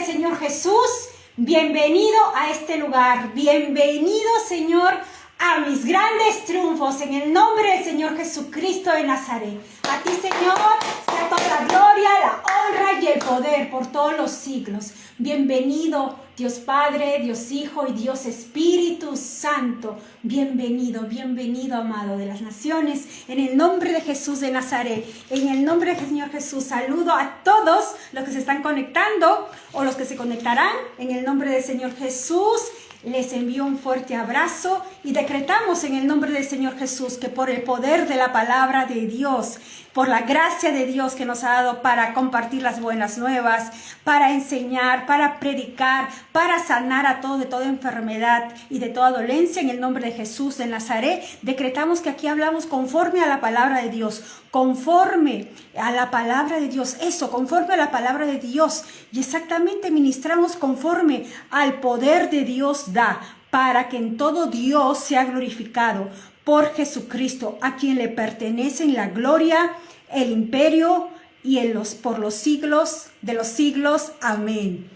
Señor Jesús, bienvenido a este lugar. Bienvenido, Señor, a mis grandes triunfos, en el nombre del Señor Jesucristo de Nazaret. A ti, Señor, sea toda la gloria, la honra y el poder por todos los siglos. Bienvenido, Dios Padre, Dios Hijo y Dios Espíritu Santo. Bienvenido, bienvenido, amado de las naciones, en el nombre de Jesús de Nazaret. En el nombre del Señor Jesús, saludo a todos los que se están conectando o los que se conectarán. En el nombre del Señor Jesús, les envío un fuerte abrazo y decretamos en el nombre del Señor Jesús que por el poder de la palabra de Dios, por la gracia de Dios que nos ha dado para compartir las buenas nuevas, para enseñar, para predicar, para sanar a todos de toda enfermedad y de toda dolencia, en el nombre de Jesús de Nazaret, decretamos que aquí hablamos conforme a la palabra de Dios, conforme a la palabra de Dios, conforme a la palabra de Dios, y exactamente ministramos conforme al poder de Dios da, para que en todo Dios sea glorificado por Jesucristo, a quien le pertenecen la gloria, el imperio y por los siglos de los siglos. Amén.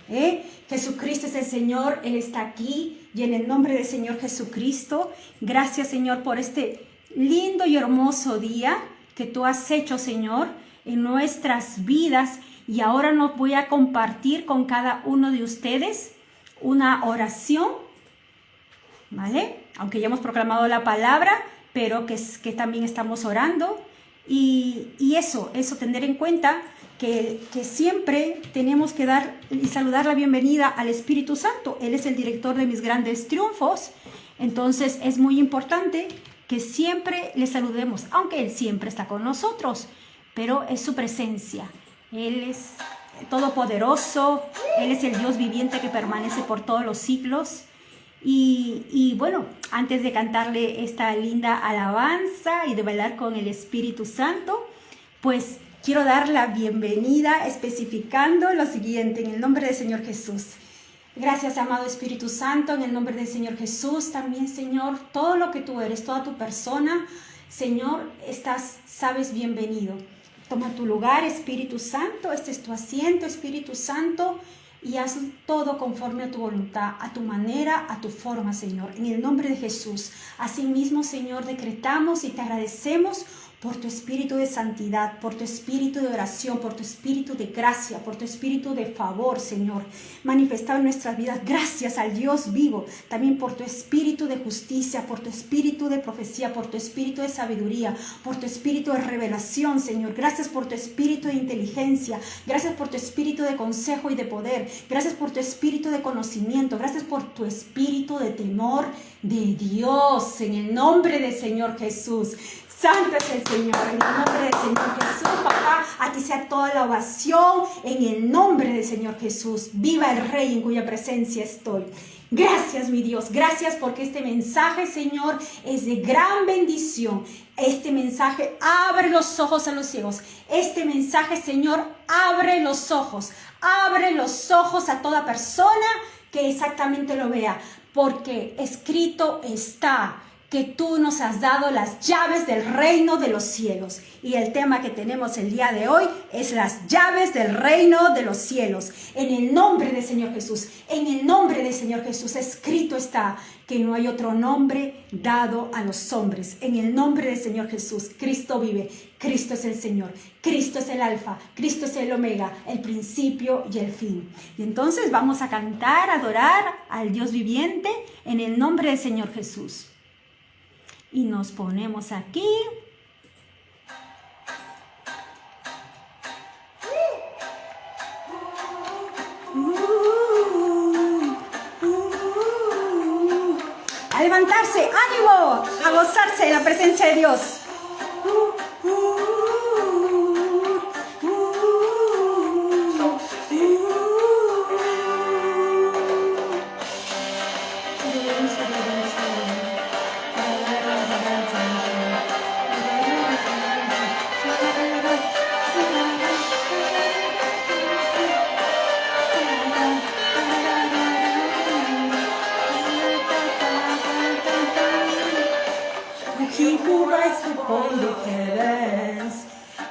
Jesucristo es el Señor, Él está aquí, y en el nombre del Señor Jesucristo, gracias, Señor, por este lindo y hermoso día que tú has hecho, Señor, en nuestras vidas. Y ahora nos voy a compartir con cada uno de ustedes una oración, ¿vale? Aunque ya hemos proclamado la palabra, pero que también estamos orando. Y eso, tener en cuenta que siempre tenemos que dar y saludar la bienvenida al Espíritu Santo. Él es el director de mis grandes triunfos. Entonces es muy importante que siempre le saludemos, aunque Él siempre está con nosotros, pero es su presencia. Él es todopoderoso, Él es el Dios viviente que permanece por todos los siglos. Y bueno, antes de cantarle esta linda alabanza y de bailar con el Espíritu Santo, pues quiero dar la bienvenida especificando lo siguiente, en el nombre del Señor Jesús. Gracias, amado Espíritu Santo, en el nombre del Señor Jesús. También, Señor, todo lo que tú eres, toda tu persona, Señor, sabes, bienvenido. Toma tu lugar, Espíritu Santo, este es tu asiento, Espíritu Santo, y haz todo conforme a tu voluntad, a tu manera, a tu forma, Señor, en el nombre de Jesús. Asimismo, Señor, decretamos y te agradecemos por tu espíritu de santidad, por tu espíritu de oración, por tu espíritu de gracia, por tu espíritu de favor, Señor, manifestado en nuestras vidas. Gracias al Dios vivo, también por tu espíritu de justicia, por tu espíritu de profecía, por tu espíritu de sabiduría, por tu espíritu de revelación, Señor. Gracias por tu espíritu de inteligencia, gracias por tu espíritu de consejo y de poder, gracias por tu espíritu de conocimiento, gracias por tu espíritu de temor de Dios, en el nombre del Señor Jesús. Santo es el Señor, en el nombre del Señor Jesús, papá, a ti sea toda la ovación, en el nombre del Señor Jesús. Viva el Rey en cuya presencia estoy. Gracias, mi Dios, gracias porque este mensaje, Señor, es de gran bendición. Este mensaje abre los ojos a los ciegos. Este mensaje, Señor, abre los ojos a toda persona que exactamente lo vea, porque escrito está que tú nos has dado las llaves del reino de los cielos. Y el tema que tenemos el día de hoy es las llaves del reino de los cielos. En el nombre del Señor Jesús, en el nombre del Señor Jesús, escrito está que no hay otro nombre dado a los hombres. En el nombre del Señor Jesús, Cristo vive, Cristo es el Señor, Cristo es el Alfa, Cristo es el Omega, el principio y el fin. Y entonces vamos a cantar, adorar al Dios viviente en el nombre del Señor Jesús. Y nos ponemos aquí. A levantarse, ánimo, a gozarse de la presencia de Dios. He who rides upon the heavens,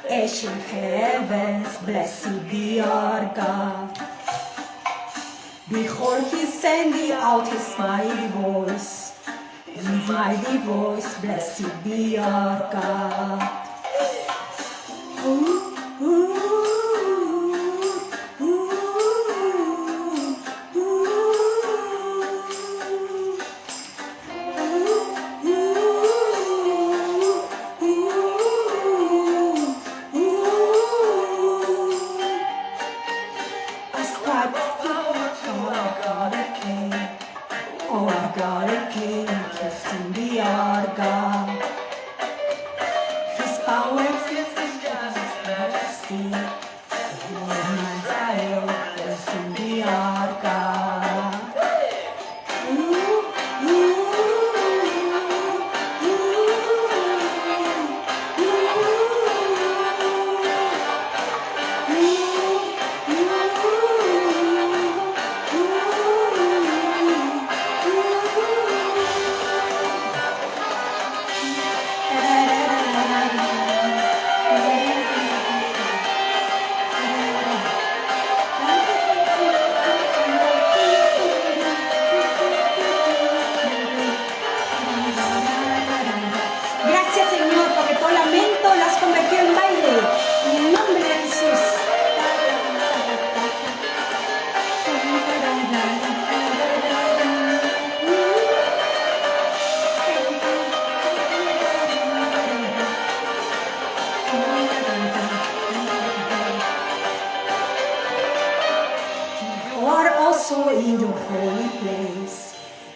ancient heavens, blessed be our God. Behold, he sending out his mighty voice. His mighty voice, blessed be our God.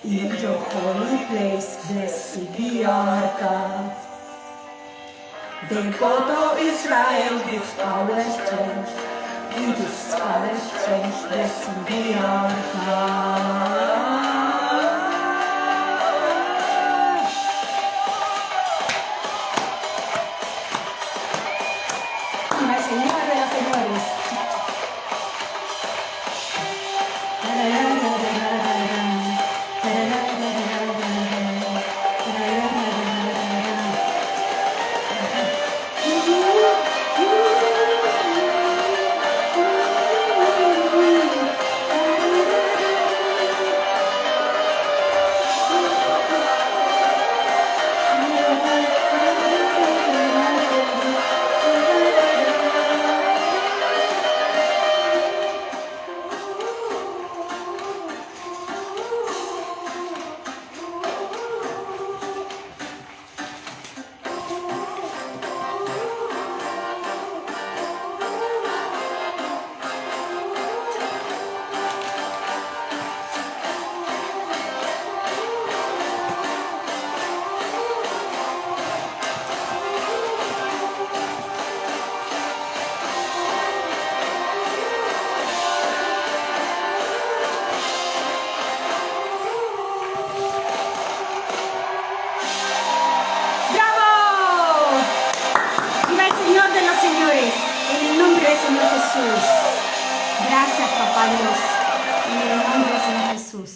In your holy place, blessed be our God. The God of Israel, his power and strength, in his power and strength, blessed be our God. Viva el Señor de los señores. Gracias, papá Dios, en el nombre del Señor Jesús.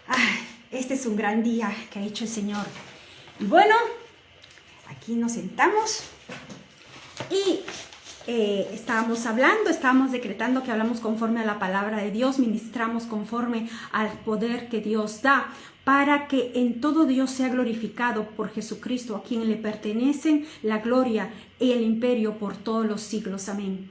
Ay, este es un gran día que ha hecho el Señor. Y bueno, aquí nos sentamos y estábamos decretando que hablamos conforme a la palabra de Dios, ministramos conforme al poder que Dios da, para que en todo Dios sea glorificado por Jesucristo, a quien le pertenecen la gloria y el imperio por todos los siglos. Amén.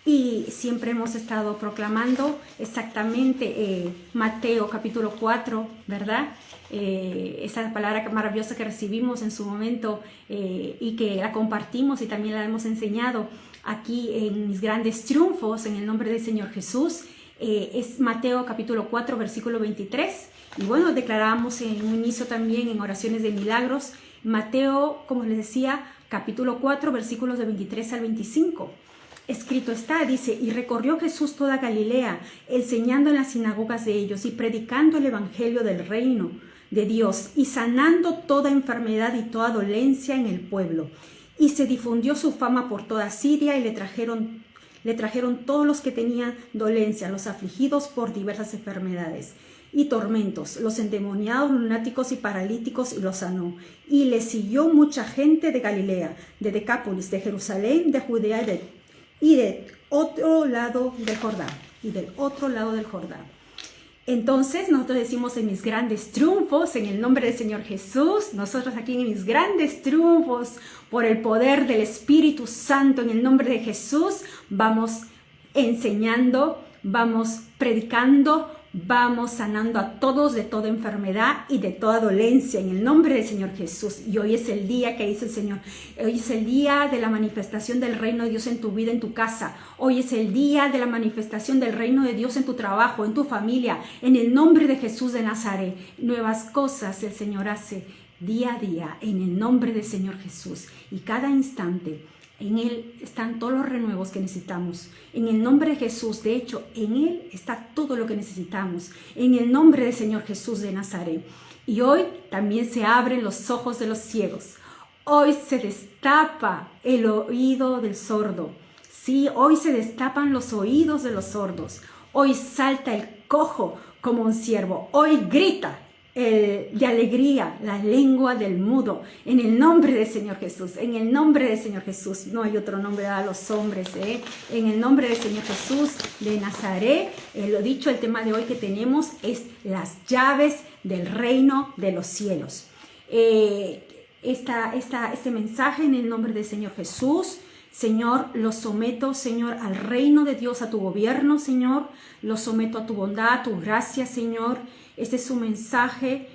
Y siempre hemos estado proclamando exactamente Mateo capítulo 4, ¿verdad? Esa palabra maravillosa que recibimos en su momento y que la compartimos y también la hemos enseñado aquí en mis grandes triunfos en el nombre del Señor Jesús. Es Mateo capítulo 4, versículo 23. Y bueno, declarábamos en un inicio también en oraciones de milagros, Mateo, como les decía, capítulo 4, versículos de 23 al 25. Escrito está, dice, y recorrió Jesús toda Galilea, enseñando en las sinagogas de ellos y predicando el evangelio del reino de Dios y sanando toda enfermedad y toda dolencia en el pueblo. Y se difundió su fama por toda Siria y le trajeron todos los que tenían dolencia, los afligidos por diversas enfermedades y tormentos, los endemoniados, lunáticos y paralíticos, y los sanó. Y le siguió mucha gente de Galilea, de Decápolis, de Jerusalén, de Judea y del otro lado del Jordán. Entonces nosotros decimos en mis grandes triunfos, en el nombre del Señor Jesús, nosotros aquí en mis grandes triunfos, por el poder del Espíritu Santo, en el nombre de Jesús, vamos enseñando, vamos predicando, vamos sanando a todos de toda enfermedad y de toda dolencia en el nombre del Señor Jesús. Y hoy es el día que dice el Señor. Hoy es el día de la manifestación del reino de Dios en tu vida, en tu casa. Hoy es el día de la manifestación del reino de Dios en tu trabajo, en tu familia. En el nombre de Jesús de Nazaret. Nuevas cosas el Señor hace día a día en el nombre del Señor Jesús. Y cada instante en Él están todos los renuevos que necesitamos. En el nombre de Jesús, de hecho, en Él está todo lo que necesitamos. En el nombre del Señor Jesús de Nazaret. Y hoy también se abren los ojos de los ciegos. Hoy se destapa el oído del sordo. Sí, hoy se destapan los oídos de los sordos. Hoy salta el cojo como un ciervo. Hoy grita de alegría la lengua del mudo, en el nombre del Señor Jesús, en el nombre del Señor Jesús. No hay otro nombre a los hombres, en el nombre del Señor Jesús de Nazaret. Lo dicho, el tema de hoy que tenemos es las llaves del reino de los cielos. Este mensaje en el nombre del Señor Jesús. Señor, lo someto, Señor, al reino de Dios, a tu gobierno, Señor. Lo someto a tu bondad, a tu gracia, Señor. Este es un mensaje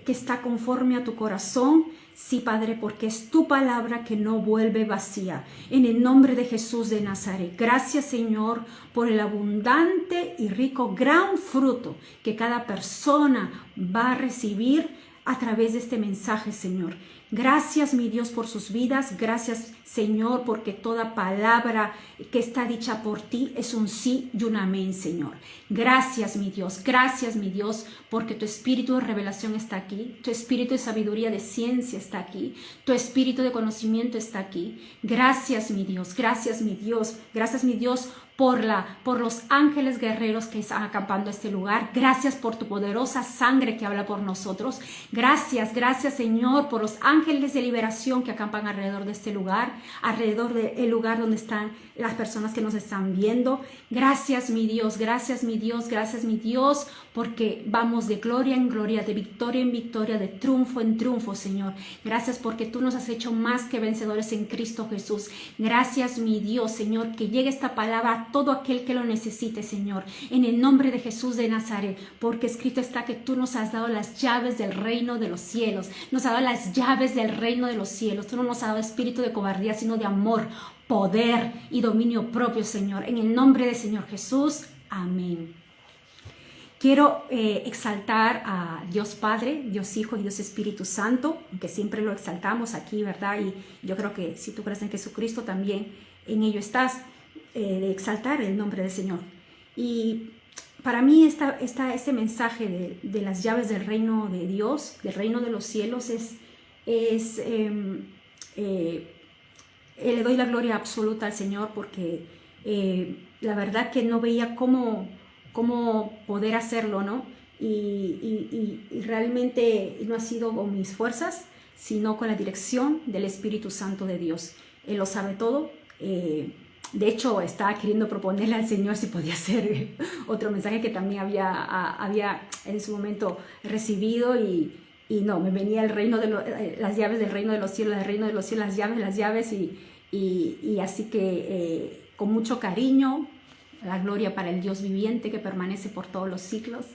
que está conforme a tu corazón. Sí, Padre, porque es tu palabra que no vuelve vacía. En el nombre de Jesús de Nazaret. Gracias, Señor, por el abundante y rico gran fruto que cada persona va a recibir a través de este mensaje, Señor. Gracias, mi Dios, por sus vidas. Gracias, Señor, porque toda palabra que está dicha por ti es un sí y un amén, Señor. Gracias, mi Dios. Gracias, mi Dios, porque tu espíritu de revelación está aquí. Tu espíritu de sabiduría, de ciencia está aquí. Tu espíritu de conocimiento está aquí. Gracias, mi Dios. Gracias, mi Dios. Gracias, mi Dios, por los ángeles guerreros que están acampando este lugar. Gracias por tu poderosa sangre que habla por nosotros. Gracias, Señor, por los ángeles de liberación que acampan alrededor de este lugar, alrededor del lugar donde están las personas que nos están viendo. Gracias, mi Dios, gracias, mi Dios, gracias, mi Dios, porque vamos de gloria en gloria, de victoria en victoria, de triunfo en triunfo, Señor. Gracias porque tú nos has hecho más que vencedores en Cristo Jesús. Gracias, mi Dios, Señor, que llegue esta palabra a todo aquel que lo necesite, Señor, en el nombre de Jesús de Nazaret, porque escrito está que tú nos has dado las llaves del reino de los cielos, nos has dado las llaves del reino de los cielos. Tú no nos has dado espíritu de cobardía, sino de amor, poder y dominio propio, Señor, en el nombre del Señor Jesús. Amén. Quiero exaltar a Dios Padre, Dios Hijo y Dios Espíritu Santo, aunque siempre lo exaltamos aquí, ¿verdad? Y yo creo que si tú crees en Jesucristo, también en ello estás, de exaltar el nombre del Señor. Y para mí este mensaje de las llaves del reino de Dios, del reino de los cielos, le doy la gloria absoluta al Señor, porque la verdad que no veía cómo poder hacerlo, ¿no? Y realmente no ha sido con mis fuerzas, sino con la dirección del Espíritu Santo de Dios. Él lo sabe todo. De hecho, estaba queriendo proponerle al Señor si podía hacer otro mensaje que también había en su momento recibido, y no, me venía el reino de las llaves del reino de los cielos, el reino de los cielos, las llaves, y así que con mucho cariño, la gloria para el Dios viviente que permanece por todos los siglos,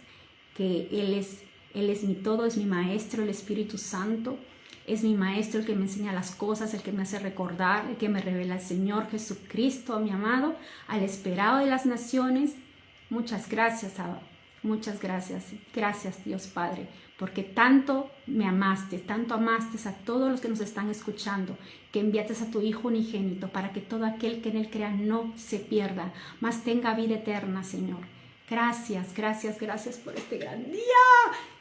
que Él es mi todo, es mi maestro, el Espíritu Santo. Es mi maestro el que me enseña las cosas, el que me hace recordar, el que me revela el Señor Jesucristo, mi amado, al esperado de las naciones. Muchas gracias, Abba. Muchas gracias. Gracias, Dios Padre, porque tanto me amaste, tanto amaste a todos los que nos están escuchando, que enviaste a tu Hijo unigénito para que todo aquel que en Él crea no se pierda, mas tenga vida eterna, Señor. Gracias, gracias, gracias por este gran día.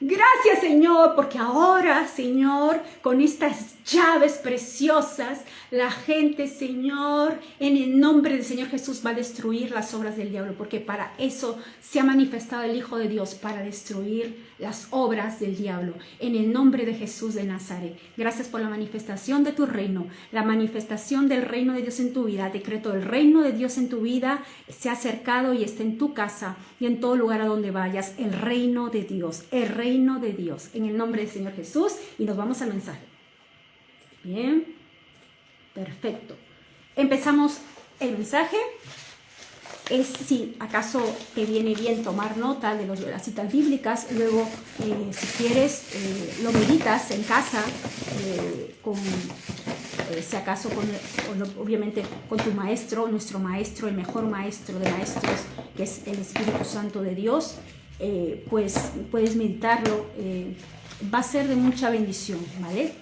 Gracias, Señor, porque ahora, Señor, con estas llaves preciosas, la gente, Señor, en el nombre del Señor Jesús va a destruir las obras del diablo, porque para eso se ha manifestado el Hijo de Dios, para destruir las obras del diablo, en el nombre de Jesús de Nazaret. Gracias por la manifestación de tu reino, la manifestación del reino de Dios en tu vida. Decreto el reino de Dios en tu vida, se ha acercado y está en tu casa. y en todo lugar a donde vayas, el reino de Dios, en el nombre del Señor Jesús. Y nos vamos al mensaje. Bien, perfecto. Empezamos el mensaje. Es si acaso te viene bien tomar nota de las citas bíblicas, luego si quieres lo meditas en casa, si acaso obviamente con tu maestro, nuestro maestro, el mejor maestro de maestros, que es el Espíritu Santo de Dios, pues puedes meditarlo, va a ser de mucha bendición, ¿vale?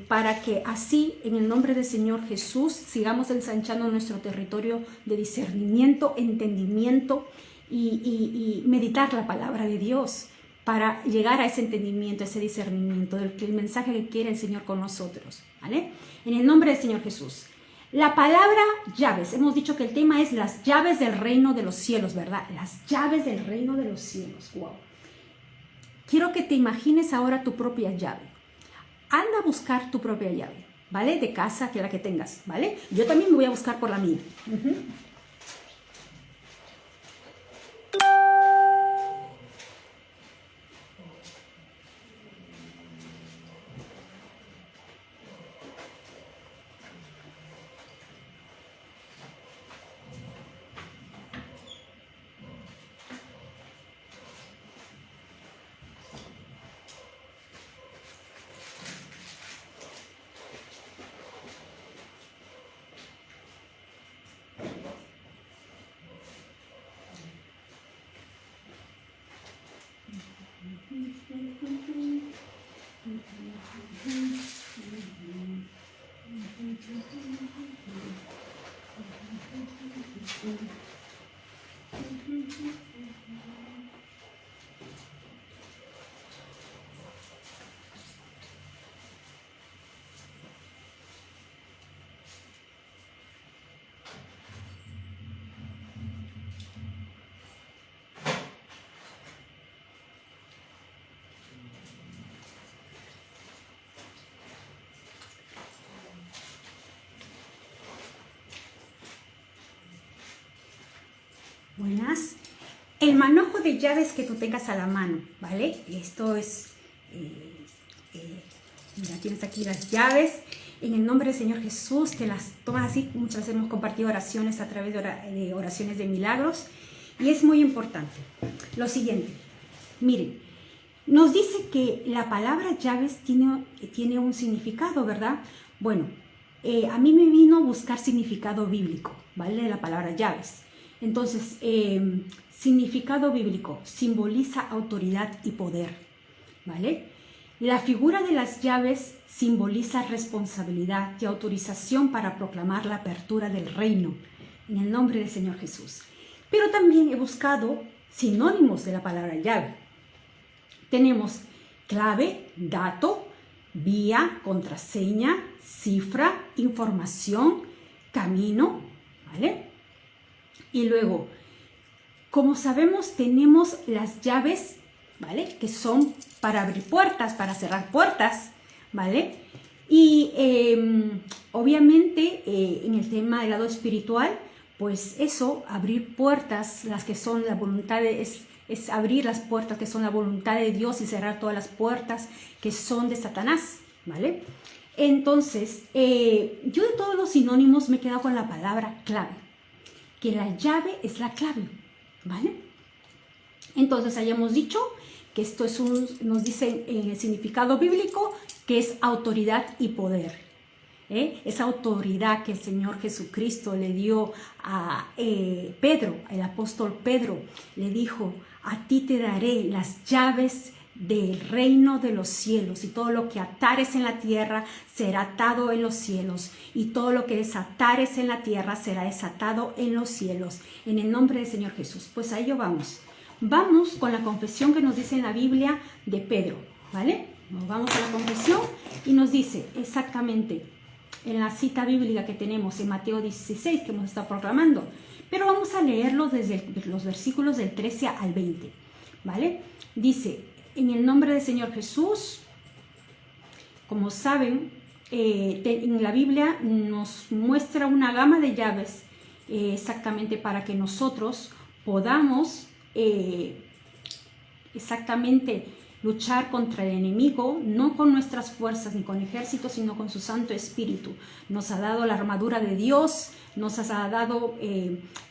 Para que así, en el nombre del Señor Jesús, sigamos ensanchando nuestro territorio de discernimiento, entendimiento y meditar la palabra de Dios para llegar a ese entendimiento, ese discernimiento del mensaje que quiere el Señor con nosotros, ¿vale? En el nombre del Señor Jesús. La palabra llaves, hemos dicho que el tema es las llaves del reino de los cielos, ¿verdad? Las llaves del reino de los cielos, wow. Quiero que te imagines ahora tu propia llave. Anda a buscar tu propia llave, ¿vale? De casa, que la que tengas, ¿vale? Yo también me voy a buscar por la mía. Buenas. El manojo de llaves que tú tengas a la mano, ¿vale? Esto es, mira, tienes aquí las llaves. En el nombre del Señor Jesús, te las tomas así. Muchas veces hemos compartido oraciones a través de oraciones de milagros. Y es muy importante. Lo siguiente, miren, nos dice que la palabra llaves tiene un significado, ¿verdad? Bueno, a mí me vino a buscar significado bíblico, ¿vale? De la palabra llaves. Entonces, significado bíblico, simboliza autoridad y poder, ¿vale? La figura de las llaves simboliza responsabilidad y autorización para proclamar la apertura del reino, en el nombre del Señor Jesús. Pero también he buscado sinónimos de la palabra llave. Tenemos clave, dato, vía, contraseña, cifra, información, camino, ¿vale? Y luego, como sabemos, tenemos las llaves, ¿vale? Que son para abrir puertas, para cerrar puertas, ¿vale? Y obviamente en el tema del lado espiritual, pues eso, abrir puertas, las que son la voluntad es abrir las puertas que son la voluntad de Dios y cerrar todas las puertas que son de Satanás, ¿vale? Entonces, yo de todos los sinónimos me he quedado con la palabra clave, que la llave es la clave, ¿vale? Entonces, hayamos dicho que esto nos dice en el significado bíblico que es autoridad y poder. Esa autoridad que el Señor Jesucristo le dio a Pedro, el apóstol Pedro, le dijo: a ti te daré las llaves del reino de los cielos, y todo lo que atares en la tierra será atado en los cielos, y todo lo que desatares en la tierra será desatado en los cielos, en el nombre del Señor Jesús. Pues a ello vamos. Vamos con la confesión que nos dice en la Biblia de Pedro, ¿vale? Nos vamos a la confesión y nos dice exactamente en la cita bíblica que tenemos en Mateo 16 que hemos estado proclamando, pero vamos a leerlo desde los versículos del 13 al 20, ¿vale? Dice: en el nombre del Señor Jesús, como saben, en la Biblia nos muestra una gama de llaves exactamente para que nosotros podamos exactamente luchar contra el enemigo, no con nuestras fuerzas ni con ejércitos, sino con su Santo Espíritu. Nos ha dado la armadura de Dios, nos ha dado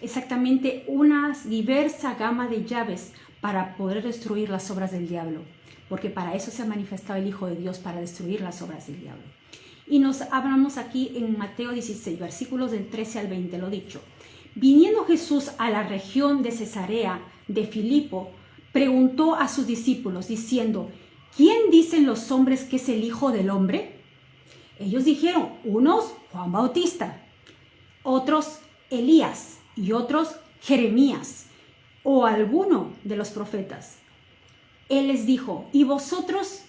exactamente una diversa gama de llaves para poder destruir las obras del diablo, porque para eso se ha manifestado el Hijo de Dios, para destruir las obras del diablo. Y nos hablamos aquí en Mateo 16, versículos del 13 al 20, lo dicho. Viniendo Jesús a la región de Cesarea de Filipo, preguntó a sus discípulos diciendo: ¿quién dicen los hombres que es el Hijo del Hombre? Ellos dijeron, unos Juan Bautista, otros Elías y otros Jeremías o alguno de los profetas. Él les dijo: ¿y vosotros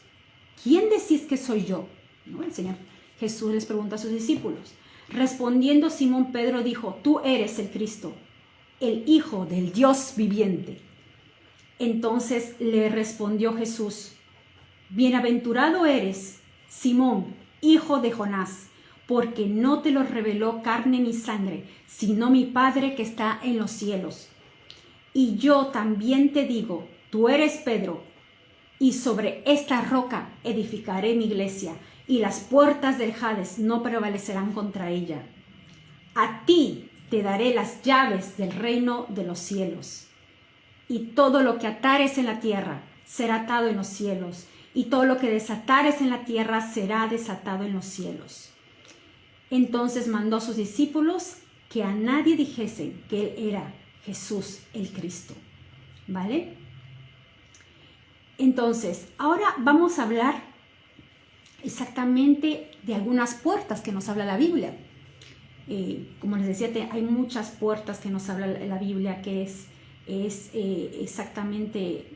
quién decís que soy yo? ¿No? El Señor Jesús les pregunta a sus discípulos. Respondiendo Simón Pedro dijo: tú eres el Cristo, el Hijo del Dios viviente. Entonces le respondió Jesús: bienaventurado eres, Simón, hijo de Jonás, porque no te lo reveló carne ni sangre, sino mi Padre que está en los cielos. Y yo también te digo, tú eres Pedro, y sobre esta roca edificaré mi iglesia, y las puertas del Hades no prevalecerán contra ella. A ti te daré las llaves del reino de los cielos. Y todo lo que atares en la tierra será atado en los cielos, y todo lo que desatares en la tierra será desatado en los cielos. Entonces mandó a sus discípulos que a nadie dijesen que él era Jesús el Cristo. ¿Vale? Entonces, ahora vamos a hablar exactamente de algunas puertas que nos habla la Biblia. Como les decía, hay muchas puertas que nos habla la Biblia, que es exactamente,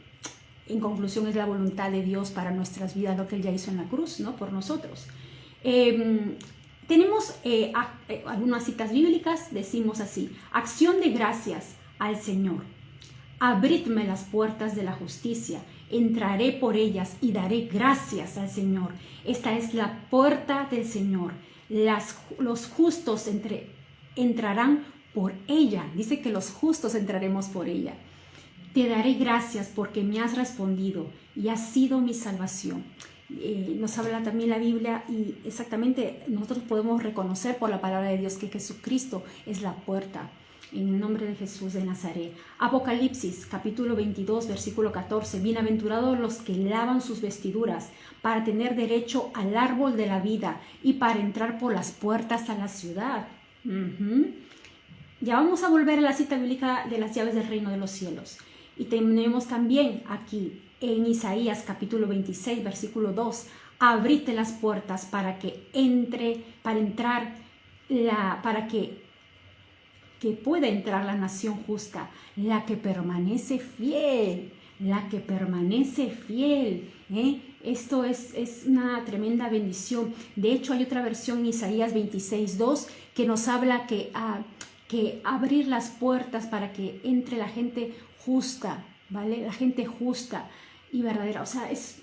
en conclusión, es la voluntad de Dios para nuestras vidas, lo que Él ya hizo en la cruz, ¿no? Por nosotros. Tenemos algunas citas bíblicas, decimos así: acción de gracias al Señor. Abridme las puertas de la justicia, entraré por ellas y daré gracias al Señor. Esta es la puerta del Señor. Los justos entrarán por ella. Dice que los justos entraremos por ella. Te daré gracias porque me has respondido y has sido mi salvación. Nos habla también la Biblia, y exactamente nosotros podemos reconocer por la palabra de Dios que Jesucristo es la puerta. En el nombre de Jesús de Nazaret. Apocalipsis, capítulo 22, versículo 14. Bienaventurados los que lavan sus vestiduras para tener derecho al árbol de la vida y para entrar por las puertas a la ciudad. Ya vamos a volver a la cita bíblica de las llaves del reino de los cielos. Y tenemos también aquí en Isaías, capítulo 26, versículo 2. Abrite las puertas para que pueda entrar la nación justa, la que permanece fiel, Esto es una tremenda bendición. De hecho, hay otra versión, Isaías 26:2, que nos habla que abrir las puertas para que entre la gente justa, ¿vale? La gente justa y verdadera. O sea, es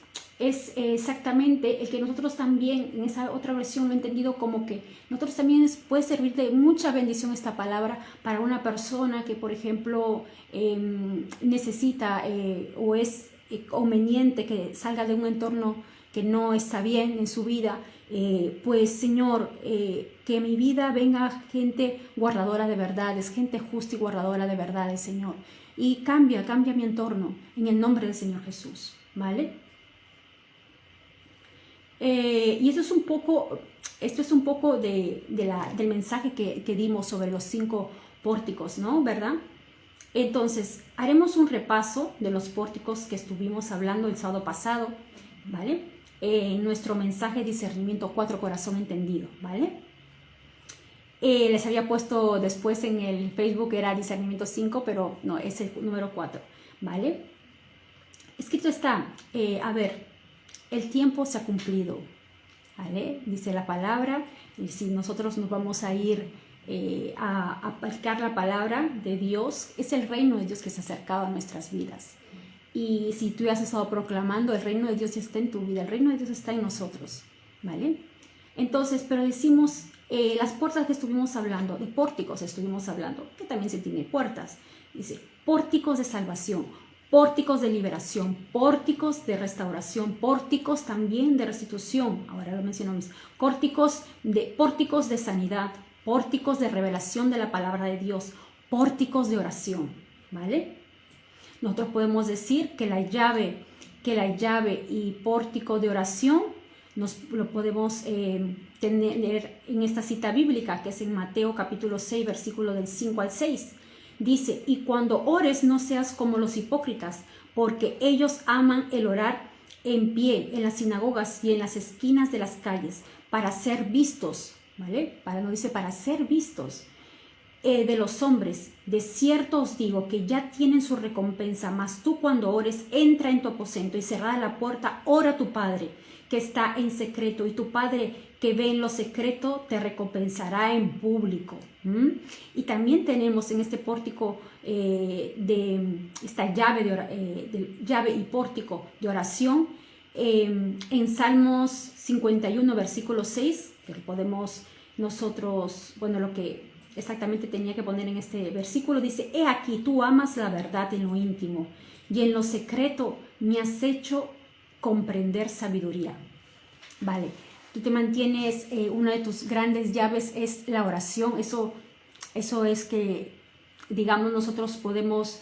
exactamente el que nosotros también, en esa otra versión lo he entendido como que nosotros también puede servir de mucha bendición esta palabra para una persona que, por ejemplo, necesita o es conveniente que salga de un entorno que no está bien en su vida. Pues Señor, que en mi vida venga gente guardadora de verdades, gente justa y guardadora de verdades, Señor, y cambia mi entorno en el nombre del Señor Jesús, ¿vale? Y esto es un poco del mensaje que dimos sobre los 5 pórticos, ¿no? ¿Verdad? Entonces, haremos un repaso de los pórticos que estuvimos hablando el sábado pasado, ¿vale? Nuestro mensaje discernimiento 4, corazón entendido, ¿vale? Les había puesto después en el Facebook, era discernimiento 5, pero no, es el número 4, ¿vale? Escrito está, el tiempo se ha cumplido, ¿vale? Dice la palabra, y si nosotros nos vamos a ir a aplicar la palabra de Dios, es el reino de Dios que se ha acercado a nuestras vidas. Y si tú ya has estado proclamando, el reino de Dios ya está en tu vida, el reino de Dios está en nosotros, ¿vale? Entonces, pero decimos, las puertas que estuvimos hablando, de pórticos estuvimos hablando, que también se tiene puertas. Dice, pórticos de salvación, pórticos de liberación, pórticos de restauración, pórticos también de restitución, ahora lo mencionamos, pórticos de sanidad, pórticos de revelación de la palabra de Dios, pórticos de oración, ¿vale? Nosotros podemos decir que la llave y pórtico de oración lo podemos tener en esta cita bíblica que es en Mateo capítulo 6, versículo del 5 al 6. Dice, y cuando ores no seas como los hipócritas, porque ellos aman el orar en pie en las sinagogas y en las esquinas de las calles para ser vistos, ¿vale? No dice para ser vistos de los hombres. De cierto os digo que ya tienen su recompensa, mas tú cuando ores entra en tu aposento y cerrada la puerta ora a tu Padre que está en secreto, y tu Padre que ve en lo secreto te recompensará en público. Y también tenemos en este pórtico de esta llave y pórtico de oración en Salmos 51 versículo 6, que podemos nosotros, bueno, lo que exactamente tenía que poner en este versículo dice, he aquí tú amas la verdad en lo íntimo y en lo secreto me has hecho comprender sabiduría. Vale, tú te mantienes, una de tus grandes llaves es la oración. Eso es que, digamos, nosotros podemos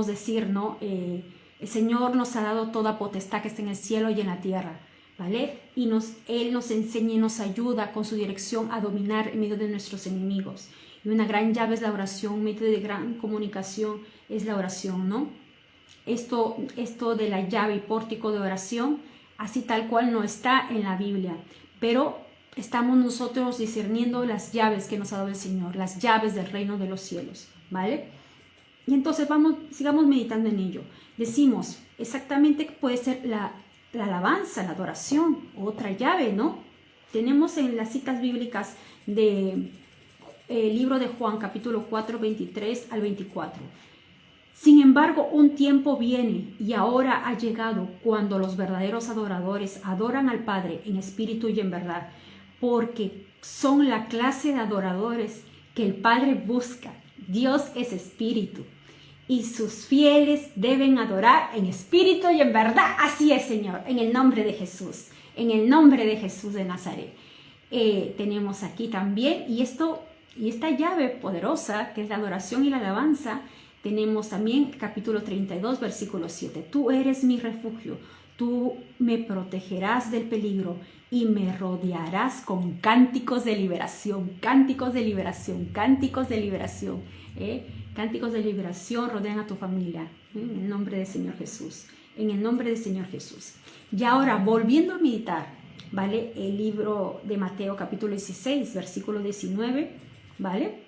decir, ¿no? El Señor nos ha dado toda potestad que está en el cielo y en la tierra, ¿vale? Y Él nos enseña y nos ayuda con su dirección a dominar en medio de nuestros enemigos. Y una gran llave es la oración, un medio de gran comunicación es la oración, ¿no? Esto de la llave y pórtico de oración, así tal cual no está en la Biblia, pero estamos nosotros discerniendo las llaves que nos ha dado el Señor, las llaves del reino de los cielos, ¿vale? Y entonces sigamos meditando en ello. Decimos, exactamente puede ser la alabanza, la adoración, otra llave, ¿no? Tenemos en las citas bíblicas del libro de Juan, capítulo 4, 23 al 24. Sin embargo, un tiempo viene y ahora ha llegado cuando los verdaderos adoradores adoran al Padre en espíritu y en verdad, porque son la clase de adoradores que el Padre busca. Dios es espíritu y sus fieles deben adorar en espíritu y en verdad. Así es, Señor, en el nombre de Jesús, en el nombre de Jesús de Nazaret. Tenemos aquí también, y esta llave poderosa que es la adoración y la alabanza. Tenemos también capítulo 32, versículo 7. Tú eres mi refugio, tú me protegerás del peligro y me rodearás con cánticos de liberación, cánticos de liberación, cánticos de liberación. Cánticos de liberación rodean a tu familia, en el nombre del Señor Jesús, en el nombre del Señor Jesús. Y ahora, volviendo a meditar, ¿vale? El libro de Mateo capítulo 16, versículo 19, ¿vale?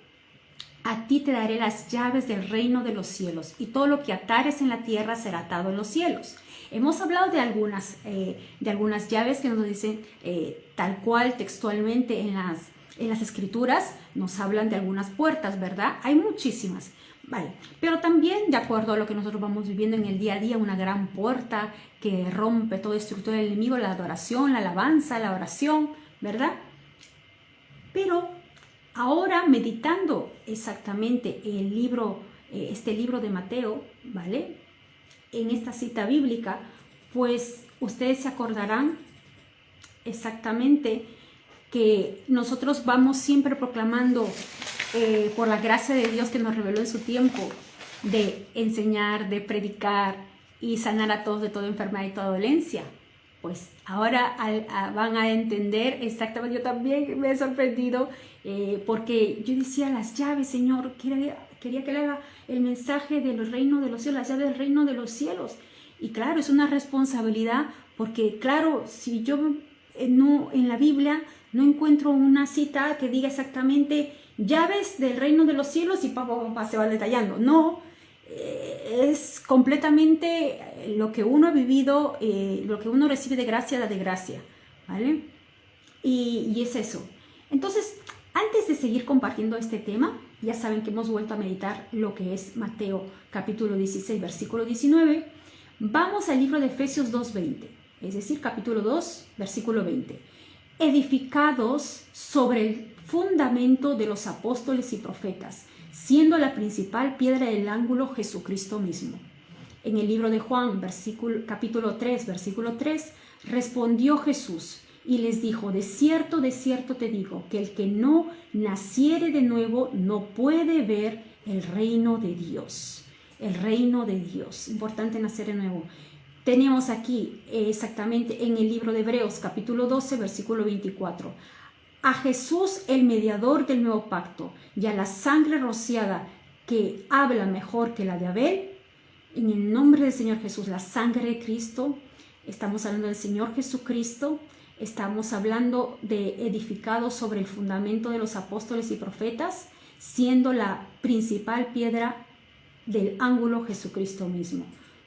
A ti te daré las llaves del reino de los cielos, y todo lo que atares en la tierra será atado en los cielos. Hemos hablado de algunas llaves que nos dicen tal cual textualmente en las escrituras, nos hablan de algunas puertas, ¿verdad? Hay muchísimas, ¿vale? Pero también, de acuerdo a lo que nosotros vamos viviendo en el día a día, una gran puerta que rompe toda estructura del enemigo, la adoración, la alabanza, la oración, ¿verdad? Pero ahora, meditando exactamente este libro de Mateo, ¿vale? En esta cita bíblica, pues ustedes se acordarán exactamente que nosotros vamos siempre proclamando por la gracia de Dios que nos reveló en su tiempo, de enseñar, de predicar y sanar a todos de toda enfermedad y toda dolencia. Pues ahora van a entender exactamente. Yo también me he sorprendido porque yo decía, las llaves, Señor, quería que le haga el mensaje del reino de los cielos, las llaves del reino de los cielos. Y claro, es una responsabilidad porque, claro, si yo en la Biblia no encuentro una cita que diga exactamente llaves del reino de los cielos y se va detallando. No, es completamente lo que uno ha vivido, lo que uno recibe de gracia, da de gracia, ¿vale? Y es eso. Entonces, antes de seguir compartiendo este tema, ya saben que hemos vuelto a meditar lo que es Mateo capítulo 16, versículo 19. Vamos al libro de Efesios 2:20, es decir, capítulo 2, versículo 20. Edificados sobre el fundamento de los apóstoles y profetas, siendo la principal piedra del ángulo Jesucristo mismo. En el libro de Juan, capítulo 3, versículo 3, respondió Jesús y les dijo: de cierto te digo, que el que no naciere de nuevo no puede ver el reino de Dios. El reino de Dios. Importante nacer de nuevo. Tenemos aquí exactamente en el libro de Hebreos, capítulo 12, versículo 24. A Jesús, el mediador del nuevo pacto, y a la sangre rociada que habla mejor que la de Abel, en el nombre del Señor Jesús, la sangre de Cristo, estamos hablando del Señor Jesucristo, estamos hablando de edificado sobre el fundamento de los apóstoles y profetas, siendo la principal piedra del ángulo Jesucristo mismo.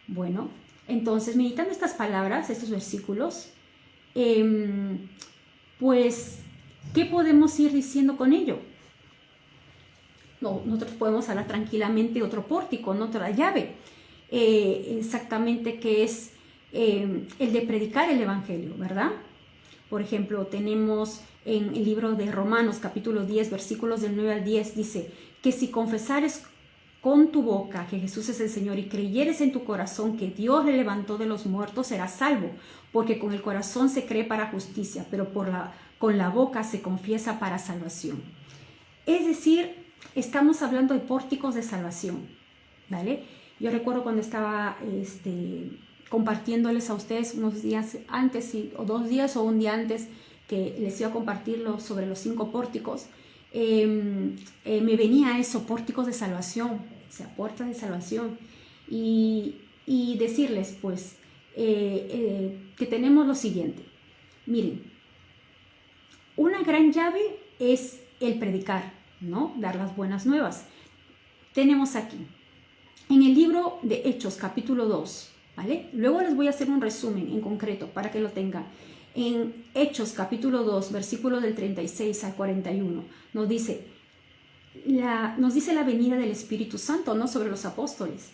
Bueno, entonces, meditando estas palabras, estos versículos, pues, ¿qué podemos ir diciendo con ello? No, nosotros podemos hablar tranquilamente de otro pórtico, no otra llave, exactamente, que es el de predicar el Evangelio, ¿verdad? Por ejemplo, tenemos en el libro de Romanos, capítulo 10, versículos del 9 al 10, dice que si confesares con tu boca que Jesús es el Señor y creyeres en tu corazón que Dios le levantó de los muertos, serás salvo, porque con el corazón se cree para justicia, pero con la boca se confiesa para salvación. Es decir, estamos hablando de pórticos de salvación, ¿vale? Yo recuerdo cuando estaba compartiéndoles a ustedes unos días antes, o 2 días o un día antes, que les iba a compartirlo sobre los 5 pórticos, me venía eso, pórticos de salvación, o sea, puertas de salvación, y decirles pues que tenemos lo siguiente. Miren, una gran llave es el predicar, ¿no? Dar las buenas nuevas. Tenemos aquí, en el libro de Hechos, capítulo 2, ¿vale? Luego les voy a hacer un resumen en concreto para que lo tengan. En Hechos capítulo 2, versículo del 36 al 41, nos dice la venida del Espíritu Santo, ¿no? Sobre los apóstoles.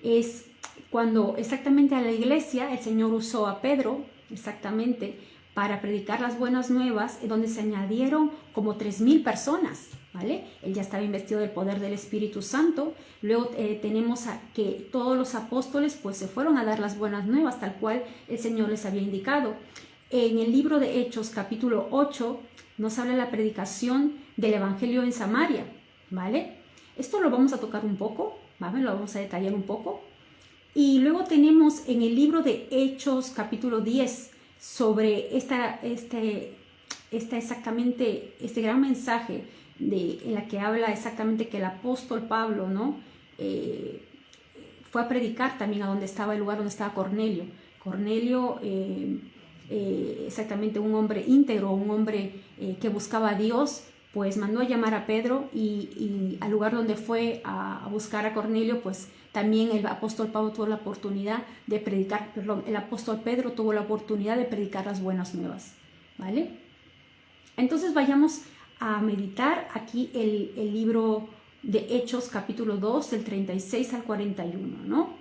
Es cuando exactamente a la iglesia el Señor usó a Pedro, exactamente, para predicar las buenas nuevas, donde se añadieron como 3,000 personas, ¿vale? Él ya estaba investido del poder del Espíritu Santo. Luego tenemos que todos los apóstoles pues se fueron a dar las buenas nuevas, tal cual el Señor les había indicado. En el libro de Hechos, capítulo 8, nos habla la predicación del Evangelio en Samaria, ¿vale? Esto lo vamos a tocar un poco, ¿vale? Lo vamos a detallar un poco. Y luego tenemos en el libro de Hechos, capítulo 10, sobre exactamente este gran mensaje en la que habla exactamente que el apóstol Pablo, ¿no? Fue a predicar también a donde estaba el lugar donde estaba Cornelio. Cornelio, exactamente un hombre íntegro, un hombre que buscaba a Dios, pues mandó a llamar a Pedro y al lugar donde fue a buscar a Cornelio, pues también el apóstol Pablo tuvo la oportunidad de predicar, perdón, el apóstol Pedro tuvo la oportunidad de predicar las buenas nuevas, ¿vale? Entonces vayamos a meditar aquí el libro de Hechos, capítulo 2, del 36 al 41, ¿no?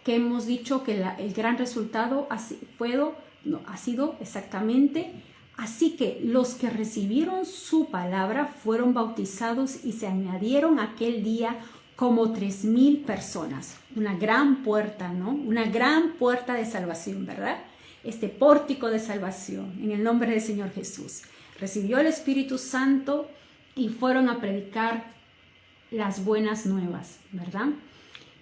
Que hemos dicho que el gran resultado ha sido exactamente: así que los que recibieron su palabra fueron bautizados y se añadieron aquel día como 3,000 personas. Una gran puerta, ¿no? Una gran puerta de salvación, ¿verdad? Este pórtico de salvación, en el nombre del Señor Jesús. Recibió el Espíritu Santo y fueron a predicar las buenas nuevas, ¿verdad?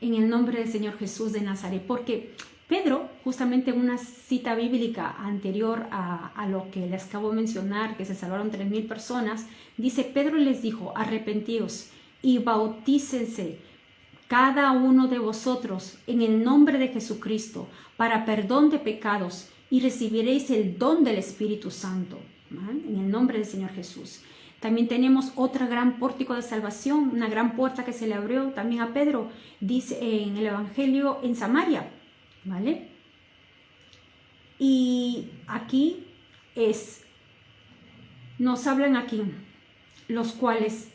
En el nombre del Señor Jesús de Nazaret, porque Pedro, justamente en una cita bíblica anterior a lo que les acabo de mencionar, que se salvaron 3,000 personas, dice: Pedro les dijo, arrepentíos y bautícense cada uno de vosotros en el nombre de Jesucristo para perdón de pecados y recibiréis el don del Espíritu Santo, ¿vale? En el nombre del Señor Jesús. También tenemos otra gran pórtico de salvación, una gran puerta que se le abrió también a Pedro, dice en el Evangelio en Samaria, ¿vale? Y aquí nos hablan aquí, los cuales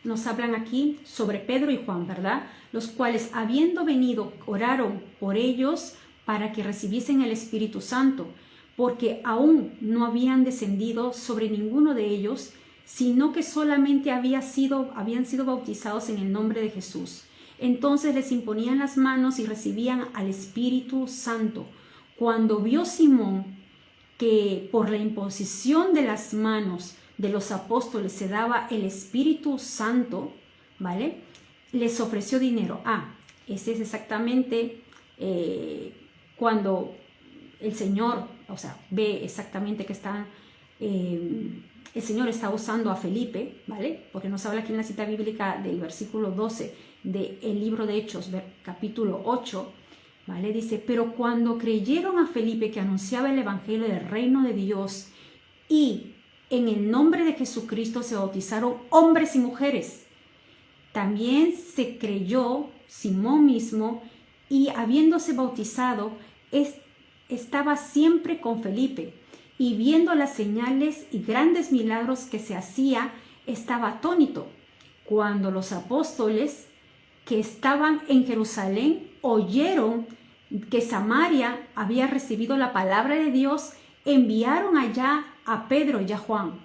nos hablan aquí sobre Pedro y Juan, ¿verdad? Los cuales, habiendo venido, oraron por ellos para que recibiesen el Espíritu Santo, porque aún no habían descendido sobre ninguno de ellos, sino que solamente habían sido bautizados en el nombre de Jesús. Entonces les imponían las manos y recibían al Espíritu Santo. Cuando vio Simón que por la imposición de las manos de los apóstoles se daba el Espíritu Santo, ¿vale? Les ofreció dinero. Ese es exactamente cuando el Señor, ve exactamente que el Señor está usando a Felipe, ¿vale? Porque nos habla aquí en la cita bíblica del versículo 12 del libro de Hechos, capítulo 8, ¿vale? Dice, pero cuando creyeron a Felipe que anunciaba el evangelio del reino de Dios y en el nombre de Jesucristo se bautizaron hombres y mujeres. También se creyó Simón mismo y habiéndose bautizado, estaba siempre con Felipe y viendo las señales y grandes milagros que se hacía, estaba atónito. Cuando los apóstoles que estaban en Jerusalén oyeron que Samaria había recibido la palabra de Dios, enviaron allá a Pedro y a Juan,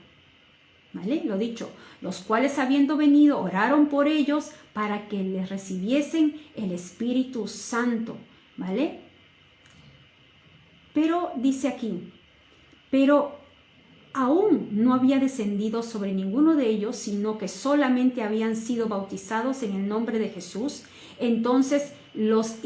¿vale? Lo dicho, los cuales habiendo venido oraron por ellos para que les recibiesen el Espíritu Santo, ¿vale? Pero dice aquí, pero aún no había descendido sobre ninguno de ellos, sino que solamente habían sido bautizados en el nombre de Jesús. Entonces los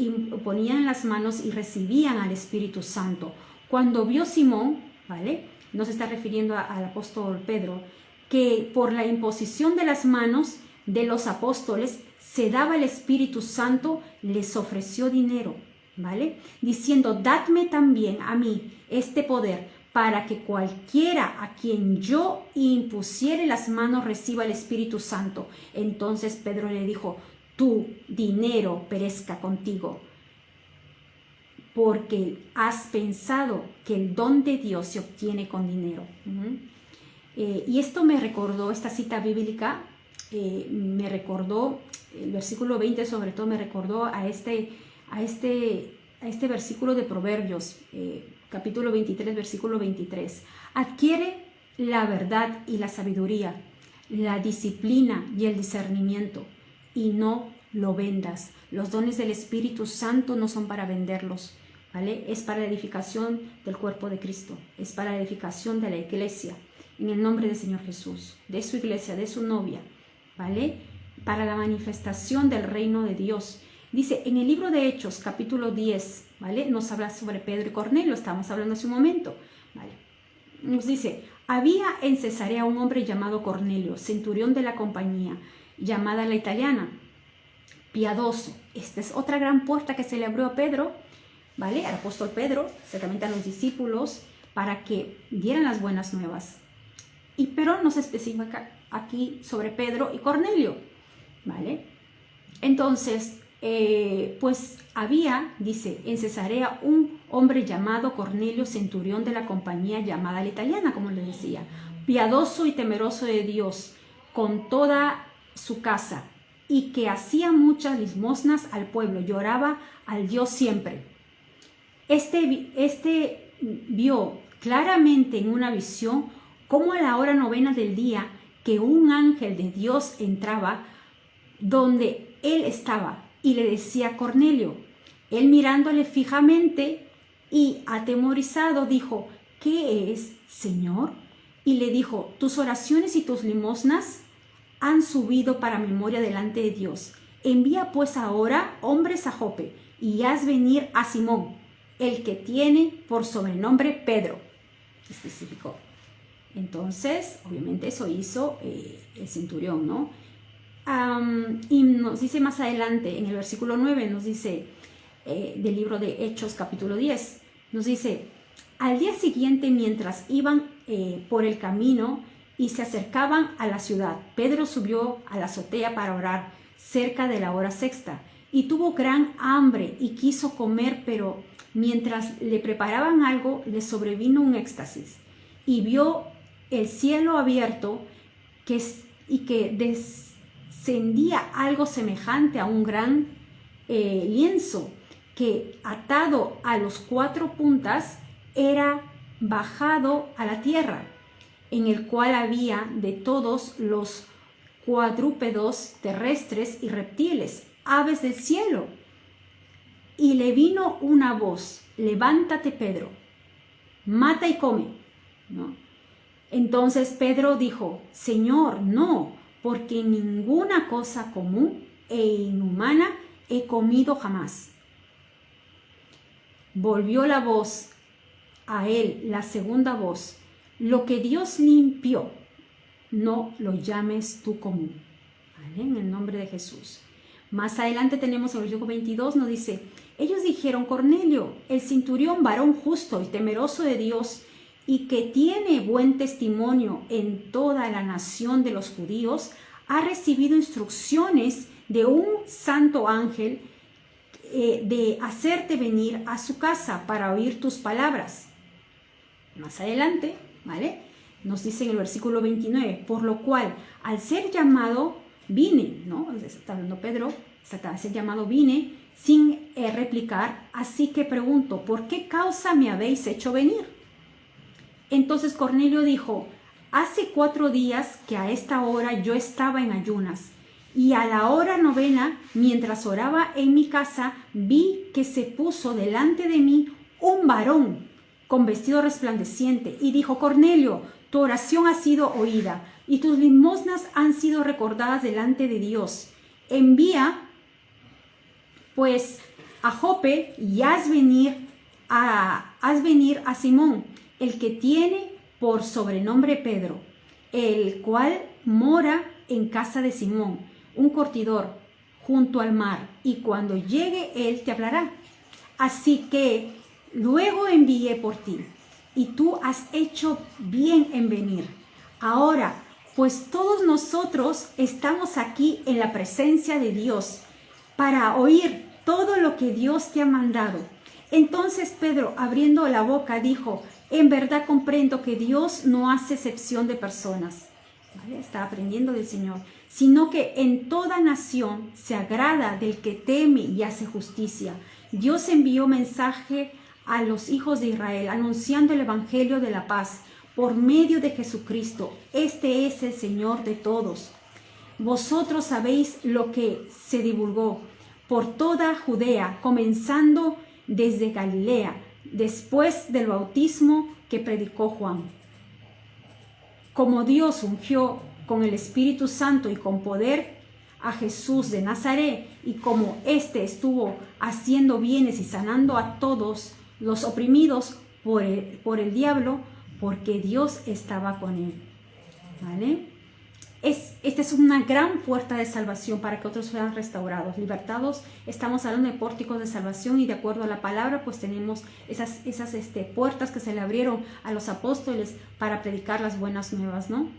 ponían las manos y recibían al Espíritu Santo. Cuando vio Simón, ¿vale? No se está refiriendo al apóstol Pedro, que por la imposición de las manos de los apóstoles se daba el Espíritu Santo, les ofreció dinero, ¿vale? Diciendo, dadme también a mí este poder, para que cualquiera a quien yo impusiere las manos reciba el Espíritu Santo. Entonces Pedro le dijo, tu dinero perezca contigo, porque has pensado que el don de Dios se obtiene con dinero. Y esto me recordó, esta cita bíblica, me recordó, el versículo 20 sobre todo me recordó a este versículo de Proverbios, capítulo 23, versículo 23. Adquiere la verdad y la sabiduría, la disciplina y el discernimiento, y no lo vendas. Los dones del Espíritu Santo no son para venderlos, ¿vale? Es para la edificación del cuerpo de Cristo, es para la edificación de la iglesia, en el nombre del Señor Jesús, de su iglesia, de su novia, ¿vale? Para la manifestación del reino de Dios. Dice, en el libro de Hechos, capítulo 10, ¿vale? Nos habla sobre Pedro y Cornelio, estábamos hablando hace un momento, ¿vale? Nos dice, había en Cesarea un hombre llamado Cornelio, centurión de la compañía, llamada la italiana, piadoso. Esta es otra gran puerta que se le abrió a Pedro, ¿vale? Al apóstol Pedro, certamente a los discípulos, para que dieran las buenas nuevas. Pero no se especifica aquí sobre Pedro y Cornelio, ¿vale? Entonces, pues había, dice, en Cesarea un hombre llamado Cornelio, centurión de la compañía llamada la italiana, como le decía, piadoso y temeroso de Dios, con toda su casa, y que hacía muchas limosnas al pueblo, lloraba al Dios siempre. Este vio claramente en una visión cómo a la hora 9 del día que un ángel de Dios entraba donde él estaba y le decía Cornelio. Él mirándole fijamente y atemorizado dijo, ¿qué es, Señor? Y le dijo, tus oraciones y tus limosnas han subido para memoria delante de Dios. Envía pues ahora hombres a Jope y haz venir a Simón, el que tiene por sobrenombre Pedro. Especificó. Entonces, obviamente eso hizo el centurión, ¿no? Y nos dice más adelante, en el versículo 9, nos dice, del libro de Hechos, capítulo 10, nos dice, al día siguiente, mientras iban por el camino y se acercaban a la ciudad, Pedro subió a la azotea para orar cerca de la hora sexta y tuvo gran hambre y quiso comer, pero mientras le preparaban algo, le sobrevino un éxtasis y vio el cielo abierto y que descendía algo semejante a un gran lienzo que atado a los 4 puntas era bajado a la tierra. en el cual había de todos los cuadrúpedos terrestres y reptiles, aves del cielo. Y le vino una voz: levántate, Pedro, mata y come, ¿no? Entonces Pedro dijo: Señor, no, porque ninguna cosa común e inhumana he comido jamás. Volvió la voz a él, la segunda voz: lo que Dios limpió, no lo llames tú común. ¿Vale? En el nombre de Jesús. Más adelante tenemos el versículo 22, nos dice: ellos dijeron: Cornelio, el centurión, varón justo y temeroso de Dios, y que tiene buen testimonio en toda la nación de los judíos, ha recibido instrucciones de un santo ángel de hacerte venir a su casa para oír tus palabras. Más adelante, ¿vale?, nos dice en el versículo 29, por lo cual, al ser llamado, vine, ¿no? Está hablando Pedro, al ser llamado vine, sin replicar, así que pregunto: ¿por qué causa me habéis hecho venir? Entonces Cornelio dijo: hace 4 días que a esta hora yo estaba en ayunas, y a la hora 9, mientras oraba en mi casa, vi que se puso delante de mí un varón con vestido resplandeciente, y dijo: Cornelio, tu oración ha sido oída, y tus limosnas han sido recordadas delante de Dios. Envía pues a Jope y haz venir a Simón, el que tiene por sobrenombre Pedro, el cual mora en casa de Simón, un curtidor, junto al mar, y cuando llegue él te hablará. Así que luego envié por ti, y tú has hecho bien en venir. Ahora, pues todos nosotros estamos aquí en la presencia de Dios para oír todo lo que Dios te ha mandado. Entonces Pedro, abriendo la boca, dijo: en verdad comprendo que Dios no hace excepción de personas. ¿Vale? Está aprendiendo del Señor, sino que en toda nación se agrada del que teme y hace justicia. Dios envió mensaje a los hijos de Israel, anunciando el evangelio de la paz por medio de Jesucristo. Este es el Señor de todos. Vosotros sabéis lo que se divulgó por toda Judea, comenzando desde Galilea, después del bautismo que predicó Juan. Como Dios ungió con el Espíritu Santo y con poder a Jesús de Nazaret, y como éste estuvo haciendo bienes y sanando a todos los oprimidos por el diablo, porque Dios estaba con él. ¿Vale? Esta es una gran puerta de salvación para que otros sean restaurados, libertados. Estamos hablando de pórticos de salvación, y de acuerdo a la palabra, pues tenemos esas puertas que se le abrieron a los apóstoles para predicar las buenas nuevas, ¿no?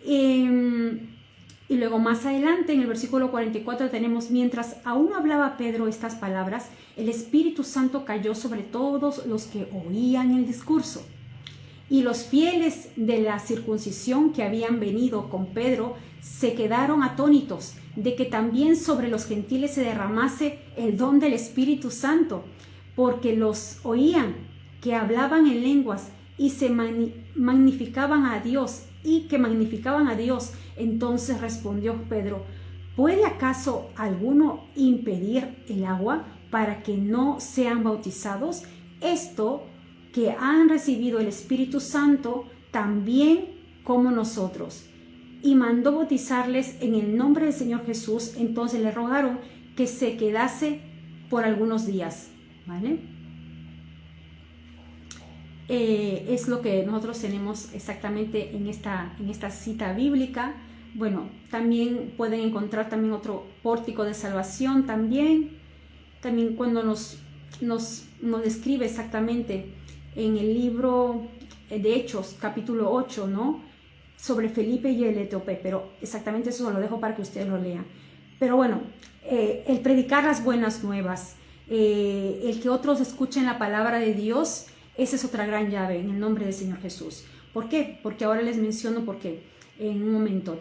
Y luego más adelante, en el versículo 44, tenemos: mientras aún hablaba Pedro estas palabras, el Espíritu Santo cayó sobre todos los que oían el discurso. Y los fieles de la circuncisión que habían venido con Pedro se quedaron atónitos de que también sobre los gentiles se derramase el don del Espíritu Santo, porque los oían que hablaban en lenguas y se magnificaban a Dios, Entonces respondió Pedro: ¿puede acaso alguno impedir el agua para que no sean bautizados? Esto que han recibido el Espíritu Santo también como nosotros. Y mandó bautizarles en el nombre del Señor Jesús. Entonces le rogaron que se quedase por algunos días. ¿Vale? Es lo que nosotros tenemos exactamente en esta cita bíblica. Bueno, también pueden encontrar también otro pórtico de salvación también cuando nos describe exactamente en el libro de Hechos, capítulo 8, ¿no?, sobre Felipe y el etíope, pero exactamente eso lo dejo para que ustedes lo lean. Pero bueno, el predicar las buenas nuevas, el que otros escuchen la palabra de Dios, esa es otra gran llave en el nombre del Señor Jesús. ¿Por qué? Porque ahora les menciono por qué en un momento.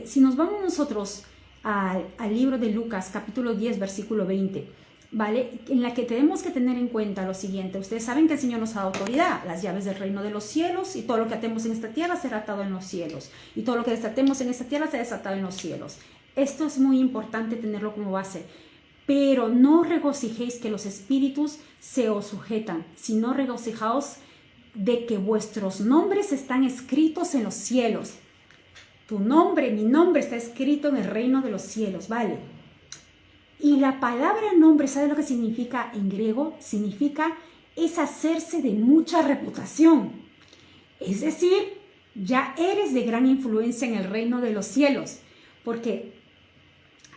Si nos vamos nosotros al libro de Lucas, capítulo 10, versículo 20, ¿vale? En la que tenemos que tener en cuenta lo siguiente. Ustedes saben que el Señor nos da autoridad, las llaves del reino de los cielos, y todo lo que atemos en esta tierra será atado en los cielos, y todo lo que desatemos en esta tierra será desatado en los cielos. Esto es muy importante tenerlo como base. Pero no regocijéis que los espíritus se os sujetan, sino regocijaos de que vuestros nombres están escritos en los cielos. Tu nombre, mi nombre está escrito en el reino de los cielos, ¿vale? Y la palabra nombre, ¿sabe lo que significa en griego? Significa es hacerse de mucha reputación. Es decir, ya eres de gran influencia en el reino de los cielos. Porque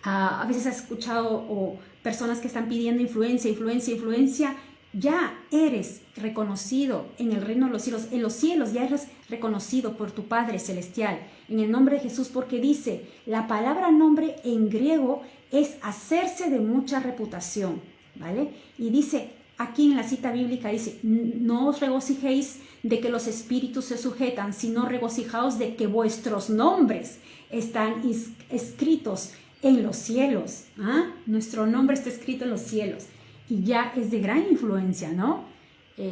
a veces has escuchado personas que están pidiendo influencia. Ya eres reconocido en el reino de los cielos. En los cielos ya eres reconocido por tu Padre Celestial. En el nombre de Jesús, porque dice, la palabra nombre en griego es hacerse de mucha reputación, ¿vale? Y dice, aquí en la cita bíblica dice, no os regocijéis de que los espíritus se sujetan, sino regocijaos de que vuestros nombres están escritos en los cielos. ¿Ah? Nuestro nombre está escrito en los cielos y ya es de gran influencia, ¿no?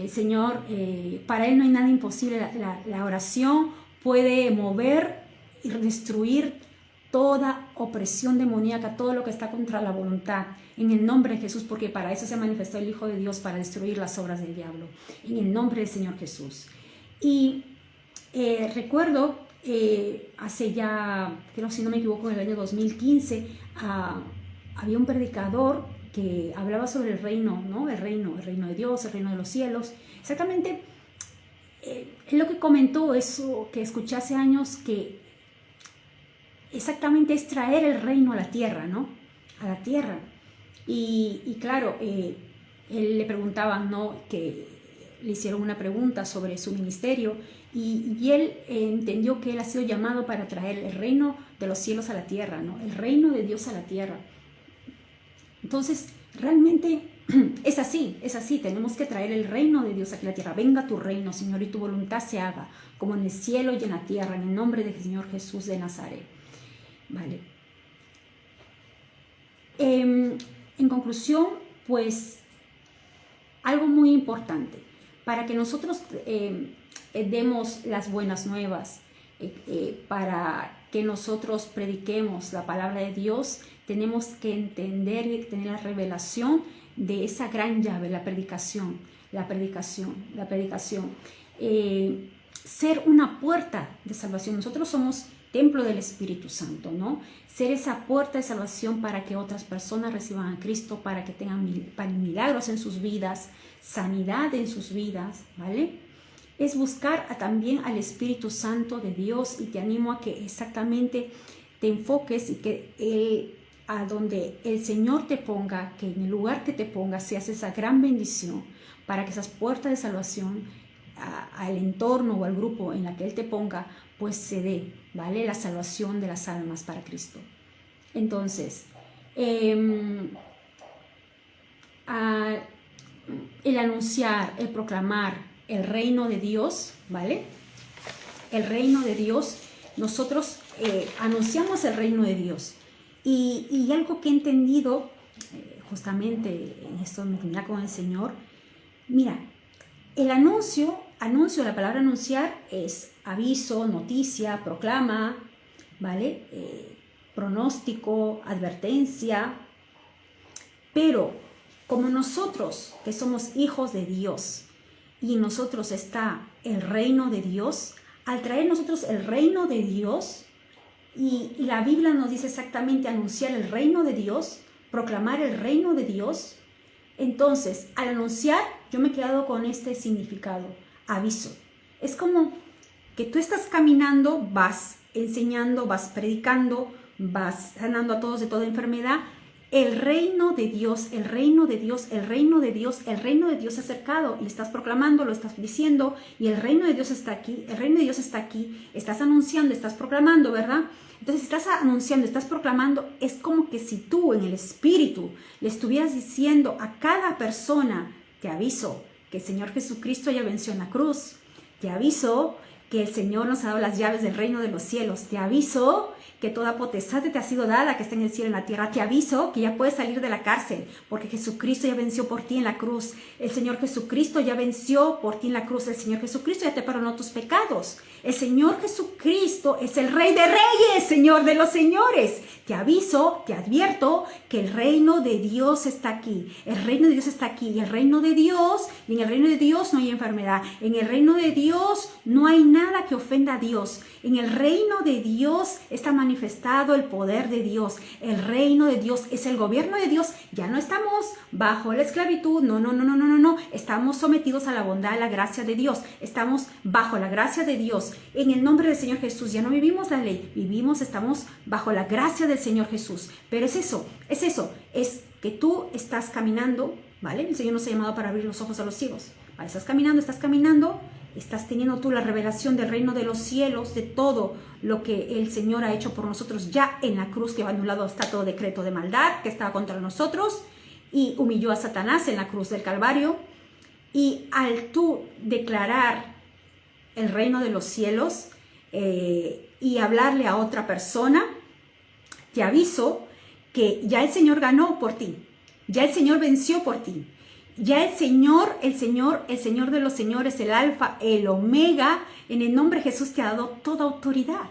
Señor, para Él no hay nada imposible. La oración puede mover y destruir toda opresión demoníaca, todo lo que está contra la voluntad, en el nombre de Jesús, porque para eso se manifestó el Hijo de Dios, para destruir las obras del diablo, en el nombre del Señor Jesús. Y recuerdo, hace ya, creo si no me equivoco, en el año 2015, había un predicador que hablaba sobre el reino, ¿no? El reino de Dios, el reino de los cielos. Exactamente, lo que comentó, eso que escuché hace años, que exactamente es traer el reino a la tierra, ¿no? A la tierra. Y claro, él le preguntaban, ¿no? Que le hicieron una pregunta sobre su ministerio y él entendió que él ha sido llamado para traer el reino de los cielos a la tierra, ¿no? El reino de Dios a la tierra. Entonces, realmente es así, tenemos que traer el reino de Dios aquí a la tierra. Venga tu reino, Señor, y tu voluntad se haga, como en el cielo y en la tierra, en el nombre del Señor Jesús de Nazaret. Vale. En conclusión, pues, algo muy importante, para que nosotros demos las buenas nuevas, para que nosotros prediquemos la palabra de Dios, tenemos que entender y tener la revelación de esa gran llave, la predicación. Ser una puerta de salvación. Nosotros somos templo del Espíritu Santo, ¿no? Ser esa puerta de salvación para que otras personas reciban a Cristo, para que tengan milagros en sus vidas, sanidad en sus vidas, ¿vale? Es buscar también al Espíritu Santo de Dios, y te animo a que exactamente te enfoques y que a donde el Señor te ponga, que en el lugar que te ponga seas esa gran bendición para que esas puertas de salvación al entorno o al grupo en la que Él te ponga, pues se dé, ¿vale? La salvación de las almas para Cristo. Entonces, el anunciar, el proclamar el reino de Dios, ¿vale? El reino de Dios, nosotros anunciamos el reino de Dios. Y algo que he entendido, justamente en esto me comunica con el Señor, mira, el anuncio, la palabra anunciar es aviso, noticia, proclama, ¿vale? Pronóstico, advertencia. Pero como nosotros, que somos hijos de Dios, y en nosotros está el reino de Dios, al traer nosotros el reino de Dios, y la Biblia nos dice exactamente anunciar el reino de Dios, proclamar el reino de Dios. Entonces, al anunciar, yo me he quedado con este significado, aviso. Es como que tú estás caminando, vas enseñando, vas predicando, vas sanando a todos de toda enfermedad. El reino de Dios, el reino de Dios, el reino de Dios, el reino de Dios se ha acercado, y estás proclamando, lo estás diciendo, y el reino de Dios está aquí, el reino de Dios está aquí, estás anunciando, estás proclamando, ¿verdad? Entonces, estás anunciando, estás proclamando, es como que si tú en el Espíritu le estuvieras diciendo a cada persona, te aviso que el Señor Jesucristo ya venció en la cruz, te aviso que el Señor nos ha dado las llaves del reino de los cielos. Te aviso que toda potestad te ha sido dada, que está en el cielo y en la tierra. Te aviso que ya puedes salir de la cárcel, porque Jesucristo ya venció por ti en la cruz. El Señor Jesucristo ya venció por ti en la cruz. El Señor Jesucristo ya te perdonó tus pecados. El Señor Jesucristo es el Rey de Reyes, Señor de los señores. Te aviso, te advierto que el reino de Dios está aquí. El reino de Dios está aquí. Y el reino de Dios, y en el reino de Dios no hay enfermedad. En el reino de Dios no hay nada que ofenda a Dios. En el reino de Dios está manifestado el poder de Dios. El reino de Dios es el gobierno de Dios. Ya no estamos bajo la esclavitud. No. Estamos sometidos a la bondad, a la gracia de Dios. Estamos bajo la gracia de Dios. En el nombre del Señor Jesús. Ya no vivimos la ley. Estamos bajo la gracia del Señor Jesús. Pero es eso. Es que tú estás caminando, ¿vale? El Señor nos ha llamado para abrir los ojos a los ciegos. ¿Vale? Estás caminando. Estás teniendo tú la revelación del reino de los cielos, de todo lo que el Señor ha hecho por nosotros ya en la cruz, que va anulado está todo decreto de maldad que estaba contra nosotros, y humilló a Satanás en la cruz del Calvario. Y al tú declarar el reino de los cielos y hablarle a otra persona, te aviso que ya el Señor ganó por ti, ya el Señor venció por ti. Ya el Señor de los señores, el Alfa, el Omega, en el nombre de Jesús te ha dado toda autoridad.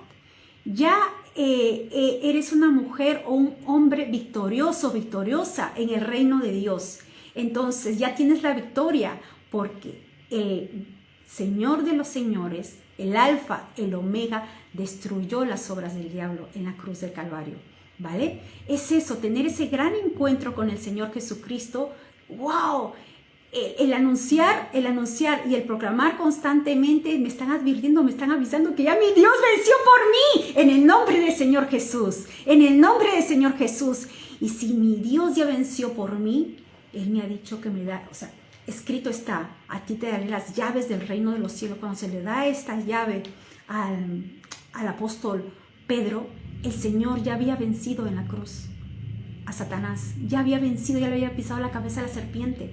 Ya eres una mujer o un hombre victorioso, victoriosa en el reino de Dios. Entonces ya tienes la victoria porque el Señor de los señores, el Alfa, el Omega, destruyó las obras del diablo en la cruz del Calvario. ¿Vale? Es eso, tener ese gran encuentro con el Señor Jesucristo. ¡Wow! El anunciar y el proclamar constantemente me están advirtiendo, me están avisando que ya mi Dios venció por mí en el nombre del Señor Jesús, en el nombre del Señor Jesús. Y si mi Dios ya venció por mí, Él me ha dicho que me da, escrito está, a ti te daré las llaves del reino de los cielos. Cuando se le da esta llave al apóstol Pedro, el Señor ya había vencido en la cruz a Satanás, ya había vencido, ya le había pisado la cabeza a la serpiente,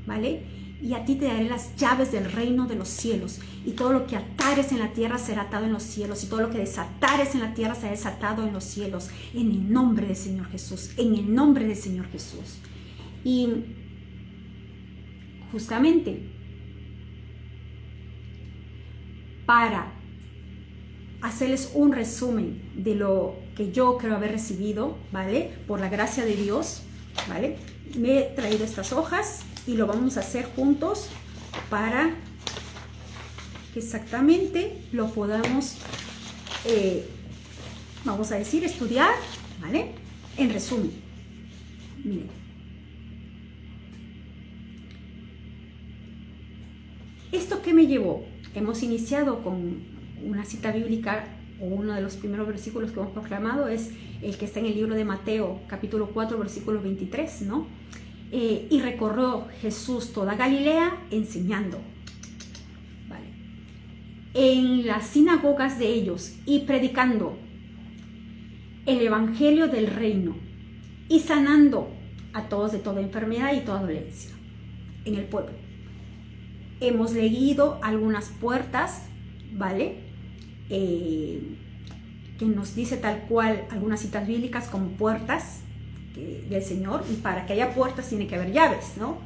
¿vale? Y a ti te daré las llaves del reino de los cielos, y todo lo que atares en la tierra será atado en los cielos, y todo lo que desatares en la tierra será desatado en los cielos, en el nombre del Señor Jesús, en el nombre del Señor Jesús. Y justamente para hacerles un resumen de lo que yo creo haber recibido, ¿vale? Por la gracia de Dios, ¿vale? Me he traído estas hojas y lo vamos a hacer juntos para que exactamente lo podamos, vamos a decir, estudiar, ¿vale? En resumen, miren. ¿Esto qué me llevó? Hemos iniciado con una cita bíblica, o uno de los primeros versículos que hemos proclamado es el que está en el libro de Mateo, capítulo 4, versículo 23, ¿no? Y recorrió Jesús toda Galilea enseñando, ¿vale? En las sinagogas de ellos y predicando el evangelio del reino y sanando a todos de toda enfermedad y toda dolencia en el pueblo. Hemos leído algunas puertas, ¿vale? Que nos dice tal cual algunas citas bíblicas como puertas del Señor, y para que haya puertas tiene que haber llaves, ¿no?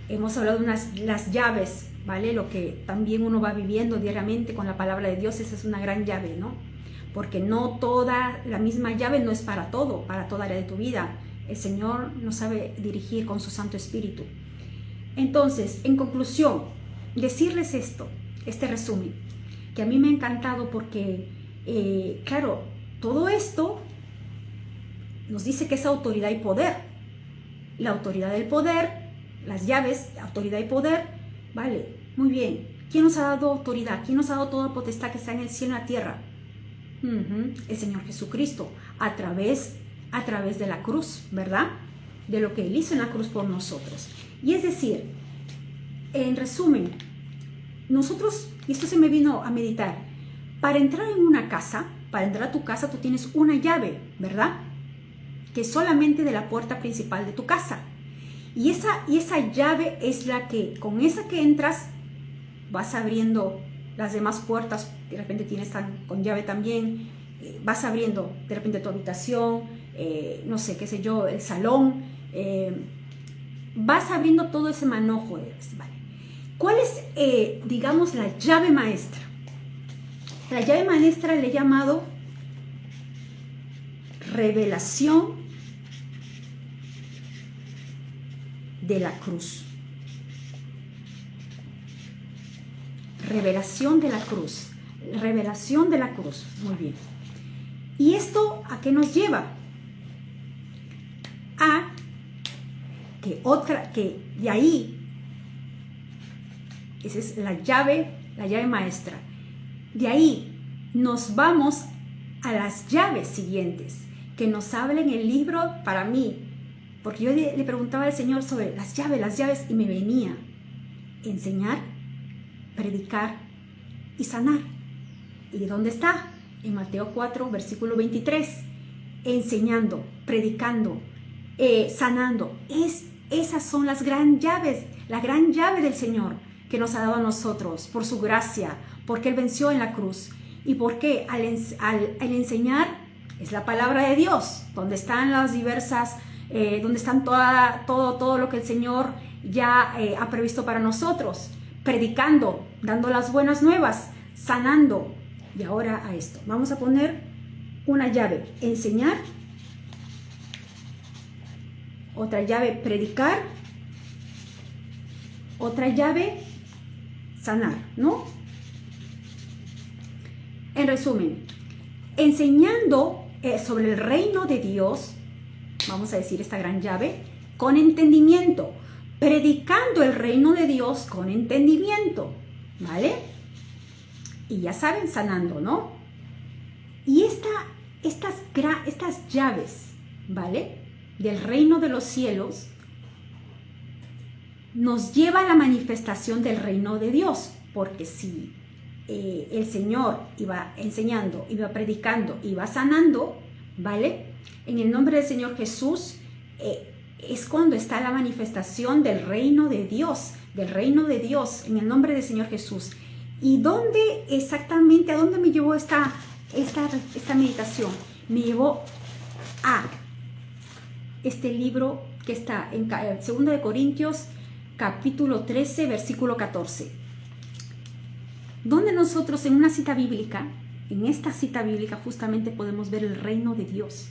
Hemos hablado de las llaves, ¿vale? Lo que también uno va viviendo diariamente con la palabra de Dios, esa es una gran llave, ¿no? Porque no toda la misma llave no es para todo, para toda área de tu vida. El Señor nos sabe dirigir con su Santo Espíritu. Entonces, en conclusión, decirles este resumen, que a mí me ha encantado porque, claro, todo esto nos dice que es autoridad y poder. La autoridad del poder, las llaves, autoridad y poder, vale, muy bien. ¿Quién nos ha dado autoridad? ¿Quién nos ha dado toda potestad que está en el cielo y en la tierra? El Señor Jesucristo, a través de la cruz, ¿verdad? De lo que Él hizo en la cruz por nosotros. Y es decir, en resumen, nosotros, y esto se me vino a meditar, para entrar en una casa, para entrar a tu casa, tú tienes una llave, ¿verdad? Que es solamente de la puerta principal de tu casa. Y esa llave es la que, con esa que entras, vas abriendo las demás puertas, de repente tienes con llave también, vas abriendo de repente tu habitación, no sé, qué sé yo, el salón, vas abriendo todo ese manojo, ¿vale? ¿Cuál es, digamos, la llave maestra? La llave maestra le he llamado revelación de la cruz. Revelación de la cruz. Revelación de la cruz. Muy bien. ¿Y esto a qué nos lleva? A que de ahí, esa es la llave maestra. De ahí nos vamos a las llaves siguientes que nos habla en el libro para mí, porque yo le preguntaba al Señor sobre las llaves y me venía enseñar, predicar y sanar. ¿Y de dónde está? En Mateo 4, versículo 23, enseñando, predicando, sanando. Esas son las gran llaves, la gran llave del Señor que nos ha dado a nosotros por su gracia, porque Él venció en la cruz. ¿Y por qué? Al enseñar es la palabra de Dios, donde están las diversas, donde están todo lo que el Señor ya ha previsto para nosotros, predicando, dando las buenas nuevas, sanando. Y ahora a esto, vamos a poner una llave, enseñar, otra llave, predicar, otra llave, sanar, ¿no? En resumen, enseñando sobre el reino de Dios, vamos a decir esta gran llave, con entendimiento, predicando el reino de Dios con entendimiento, ¿vale? Y ya saben, sanando, ¿no? Y estas llaves, ¿vale? Del reino de los cielos nos lleva a la manifestación del reino de Dios, porque si el Señor iba enseñando, iba predicando, iba sanando, ¿vale? En el nombre del Señor Jesús es cuando está la manifestación del reino de Dios, en el nombre del Señor Jesús. ¿Y dónde exactamente, a dónde me llevó esta meditación? Me llevó a este libro que está en 2 de Corintios, capítulo 13, versículo 14. Donde nosotros en esta cita bíblica justamente podemos ver el reino de Dios.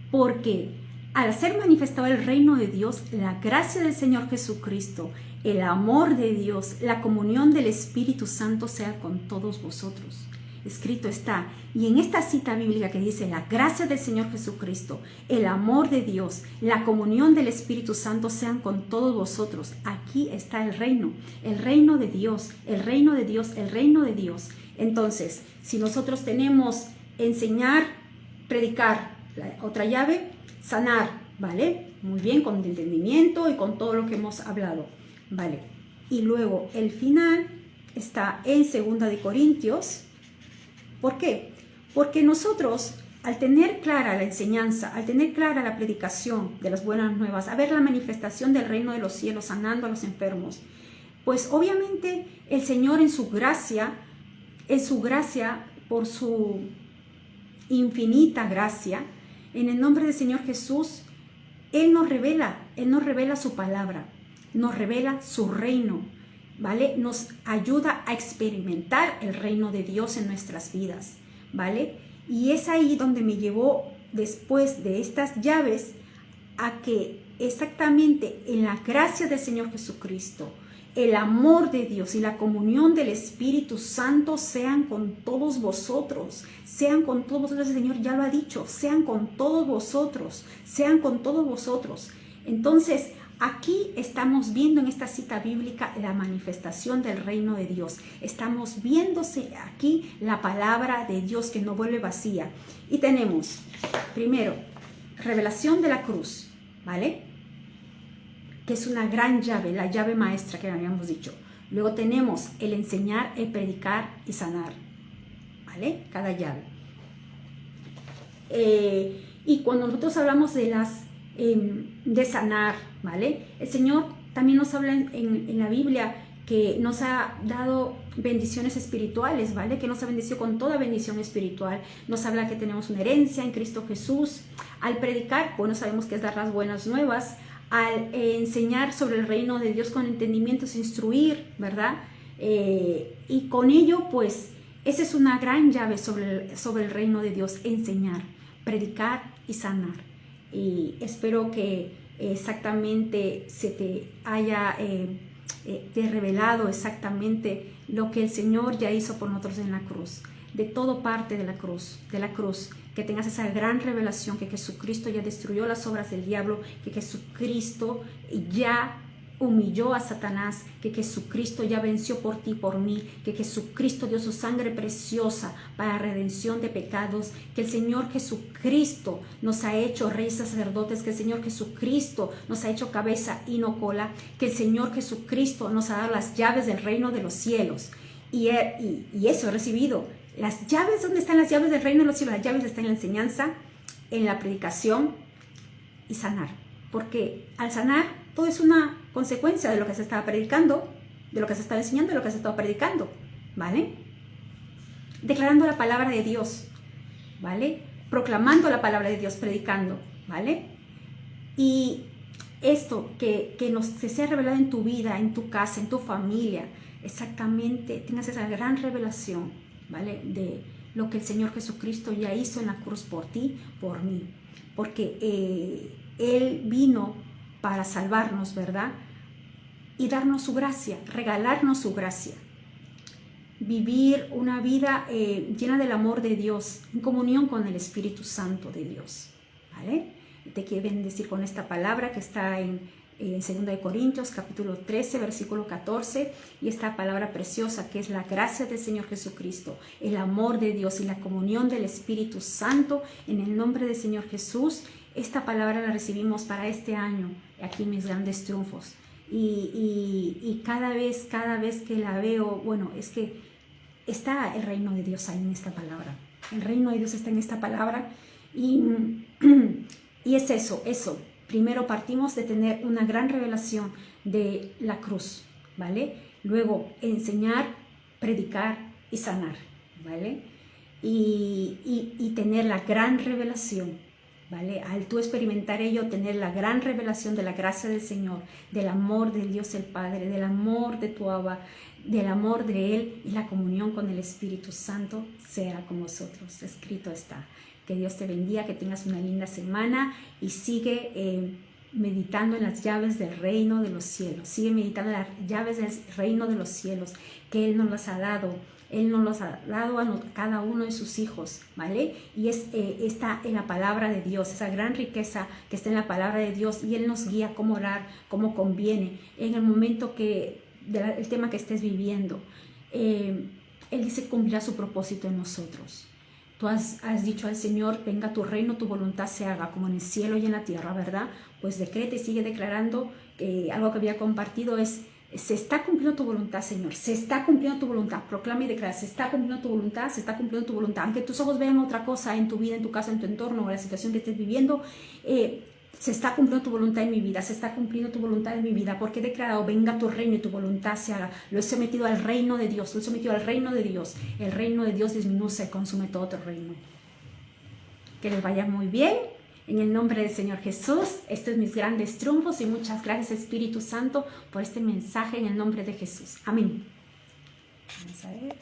Porque al ser manifestado el reino de Dios, la gracia del Señor Jesucristo, el amor de Dios, la comunión del Espíritu Santo sea con todos vosotros. Escrito está. Y en esta cita bíblica que dice la gracia del Señor Jesucristo, el amor de Dios, la comunión del Espíritu Santo sean con todos vosotros. Aquí está el reino de Dios, el reino de Dios, el reino de Dios. Entonces, si nosotros tenemos enseñar, predicar, la otra llave, sanar, ¿vale? Muy bien, con entendimiento y con todo lo que hemos hablado, ¿vale? Y luego el final está en 2 de Corintios. ¿Por qué? Porque nosotros, al tener clara la enseñanza, al tener clara la predicación de las buenas nuevas, a ver la manifestación del reino de los cielos sanando a los enfermos, pues obviamente el Señor en su gracia, por su infinita gracia, en el nombre del Señor Jesús, Él nos revela su palabra, nos revela su reino, ¿vale? Nos ayuda a experimentar el reino de Dios en nuestras vidas, ¿vale? Y es ahí donde me llevó, después de estas llaves, a que exactamente en la gracia del Señor Jesucristo, el amor de Dios y la comunión del Espíritu Santo sean con todos vosotros, el Señor ya lo ha dicho, sean con todos vosotros. Entonces, aquí estamos viendo en esta cita bíblica la manifestación del reino de Dios. Estamos viéndose aquí la palabra de Dios que no vuelve vacía. Y tenemos, primero, revelación de la cruz, ¿vale? Que es una gran llave, la llave maestra que habíamos dicho. Luego tenemos el enseñar, el predicar y sanar, ¿vale? Cada llave. Y cuando nosotros hablamos de sanar, ¿vale? El Señor también nos habla en la Biblia que nos ha dado bendiciones espirituales, ¿vale? Que nos ha bendecido con toda bendición espiritual. Nos habla que tenemos una herencia en Cristo Jesús. Al predicar, bueno, sabemos que es dar las buenas nuevas. Al enseñar sobre el reino de Dios con entendimiento es instruir, ¿verdad? Y con ello, pues, esa es una gran llave sobre el reino de Dios, enseñar, predicar y sanar. Y espero que exactamente se te haya te revelado exactamente lo que el Señor ya hizo por nosotros en la cruz, de todo parte de la cruz, que tengas esa gran revelación que Jesucristo ya destruyó las obras del diablo, que Jesucristo ya humilló a Satanás, que Jesucristo ya venció por ti y por mí, que Jesucristo dio su sangre preciosa para redención de pecados, que el Señor Jesucristo nos ha hecho reyes sacerdotes, que el Señor Jesucristo nos ha hecho cabeza y no cola, que el Señor Jesucristo nos ha dado las llaves del reino de los cielos. Y eso he recibido. Las llaves, ¿dónde están las llaves del reino de los cielos? Las llaves están en la enseñanza, en la predicación y sanar. Porque al sanar, todo es una consecuencia de lo que se estaba predicando, de lo que se estaba enseñando, de lo que se estaba predicando, ¿vale? Declarando la palabra de Dios, ¿vale? Proclamando la palabra de Dios, predicando, ¿vale? Y esto que se sea revelado en tu vida, en tu casa, en tu familia, exactamente, tengas esa gran revelación, ¿vale? De lo que el Señor Jesucristo ya hizo en la cruz por ti, por mí. Porque Él vino para salvarnos, ¿verdad? Y darnos su gracia, regalarnos su gracia. Vivir una vida llena del amor de Dios, en comunión con el Espíritu Santo de Dios, ¿vale? Te quiero bendecir con esta palabra que está en 2 Corintios, capítulo 13, versículo 14, y esta palabra preciosa que es la gracia del Señor Jesucristo, el amor de Dios y la comunión del Espíritu Santo, en el nombre del Señor Jesús. Esta palabra la recibimos para este año, aquí en Mis Grandes Triunfos. Y cada vez que la veo, bueno, es que está el reino de Dios ahí en esta palabra. El reino de Dios está en esta palabra. Y es eso. Primero partimos de tener una gran revelación de la cruz, ¿vale? Luego enseñar, predicar y sanar, ¿vale? Y tener la gran revelación, ¿vale? Al tú experimentar ello, tener la gran revelación de la gracia del Señor, del amor del Dios el Padre, del amor de tu Abba, del amor de Él y la comunión con el Espíritu Santo sea con vosotros. Escrito está. Que Dios te bendiga, que tengas una linda semana y sigue meditando en las llaves del reino de los cielos. Sigue meditando en las llaves del reino de los cielos que Él nos las ha dado. Él nos los ha dado a cada uno de sus hijos, ¿vale? Y está en la palabra de Dios, esa gran riqueza que está en la palabra de Dios, y Él nos guía cómo orar, cómo conviene, en el momento el tema que estés viviendo. Él dice cumplirá su propósito en nosotros. Tú has dicho al Señor, venga tu reino, tu voluntad se haga como en el cielo y en la tierra, ¿verdad? Pues decreta y sigue declarando. Algo que había compartido es, se está cumpliendo tu voluntad, Señor, se está cumpliendo tu voluntad. Proclama y declara, se está cumpliendo tu voluntad, se está cumpliendo tu voluntad. Aunque tus ojos vean otra cosa en tu vida, en tu casa, en tu entorno, o la situación que estés viviendo, se está cumpliendo tu voluntad en mi vida, se está cumpliendo tu voluntad en mi vida, porque he declarado, venga tu reino y tu voluntad se haga. Lo he sometido al reino de Dios, lo he sometido al reino de Dios. El reino de Dios disminuye y consume todo otro reino. Que les vaya muy bien, en el nombre del Señor Jesús. Estos es Mis Grandes Triunfos, y muchas gracias, Espíritu Santo, por este mensaje en el nombre de Jesús. Amén. Vamos a ver.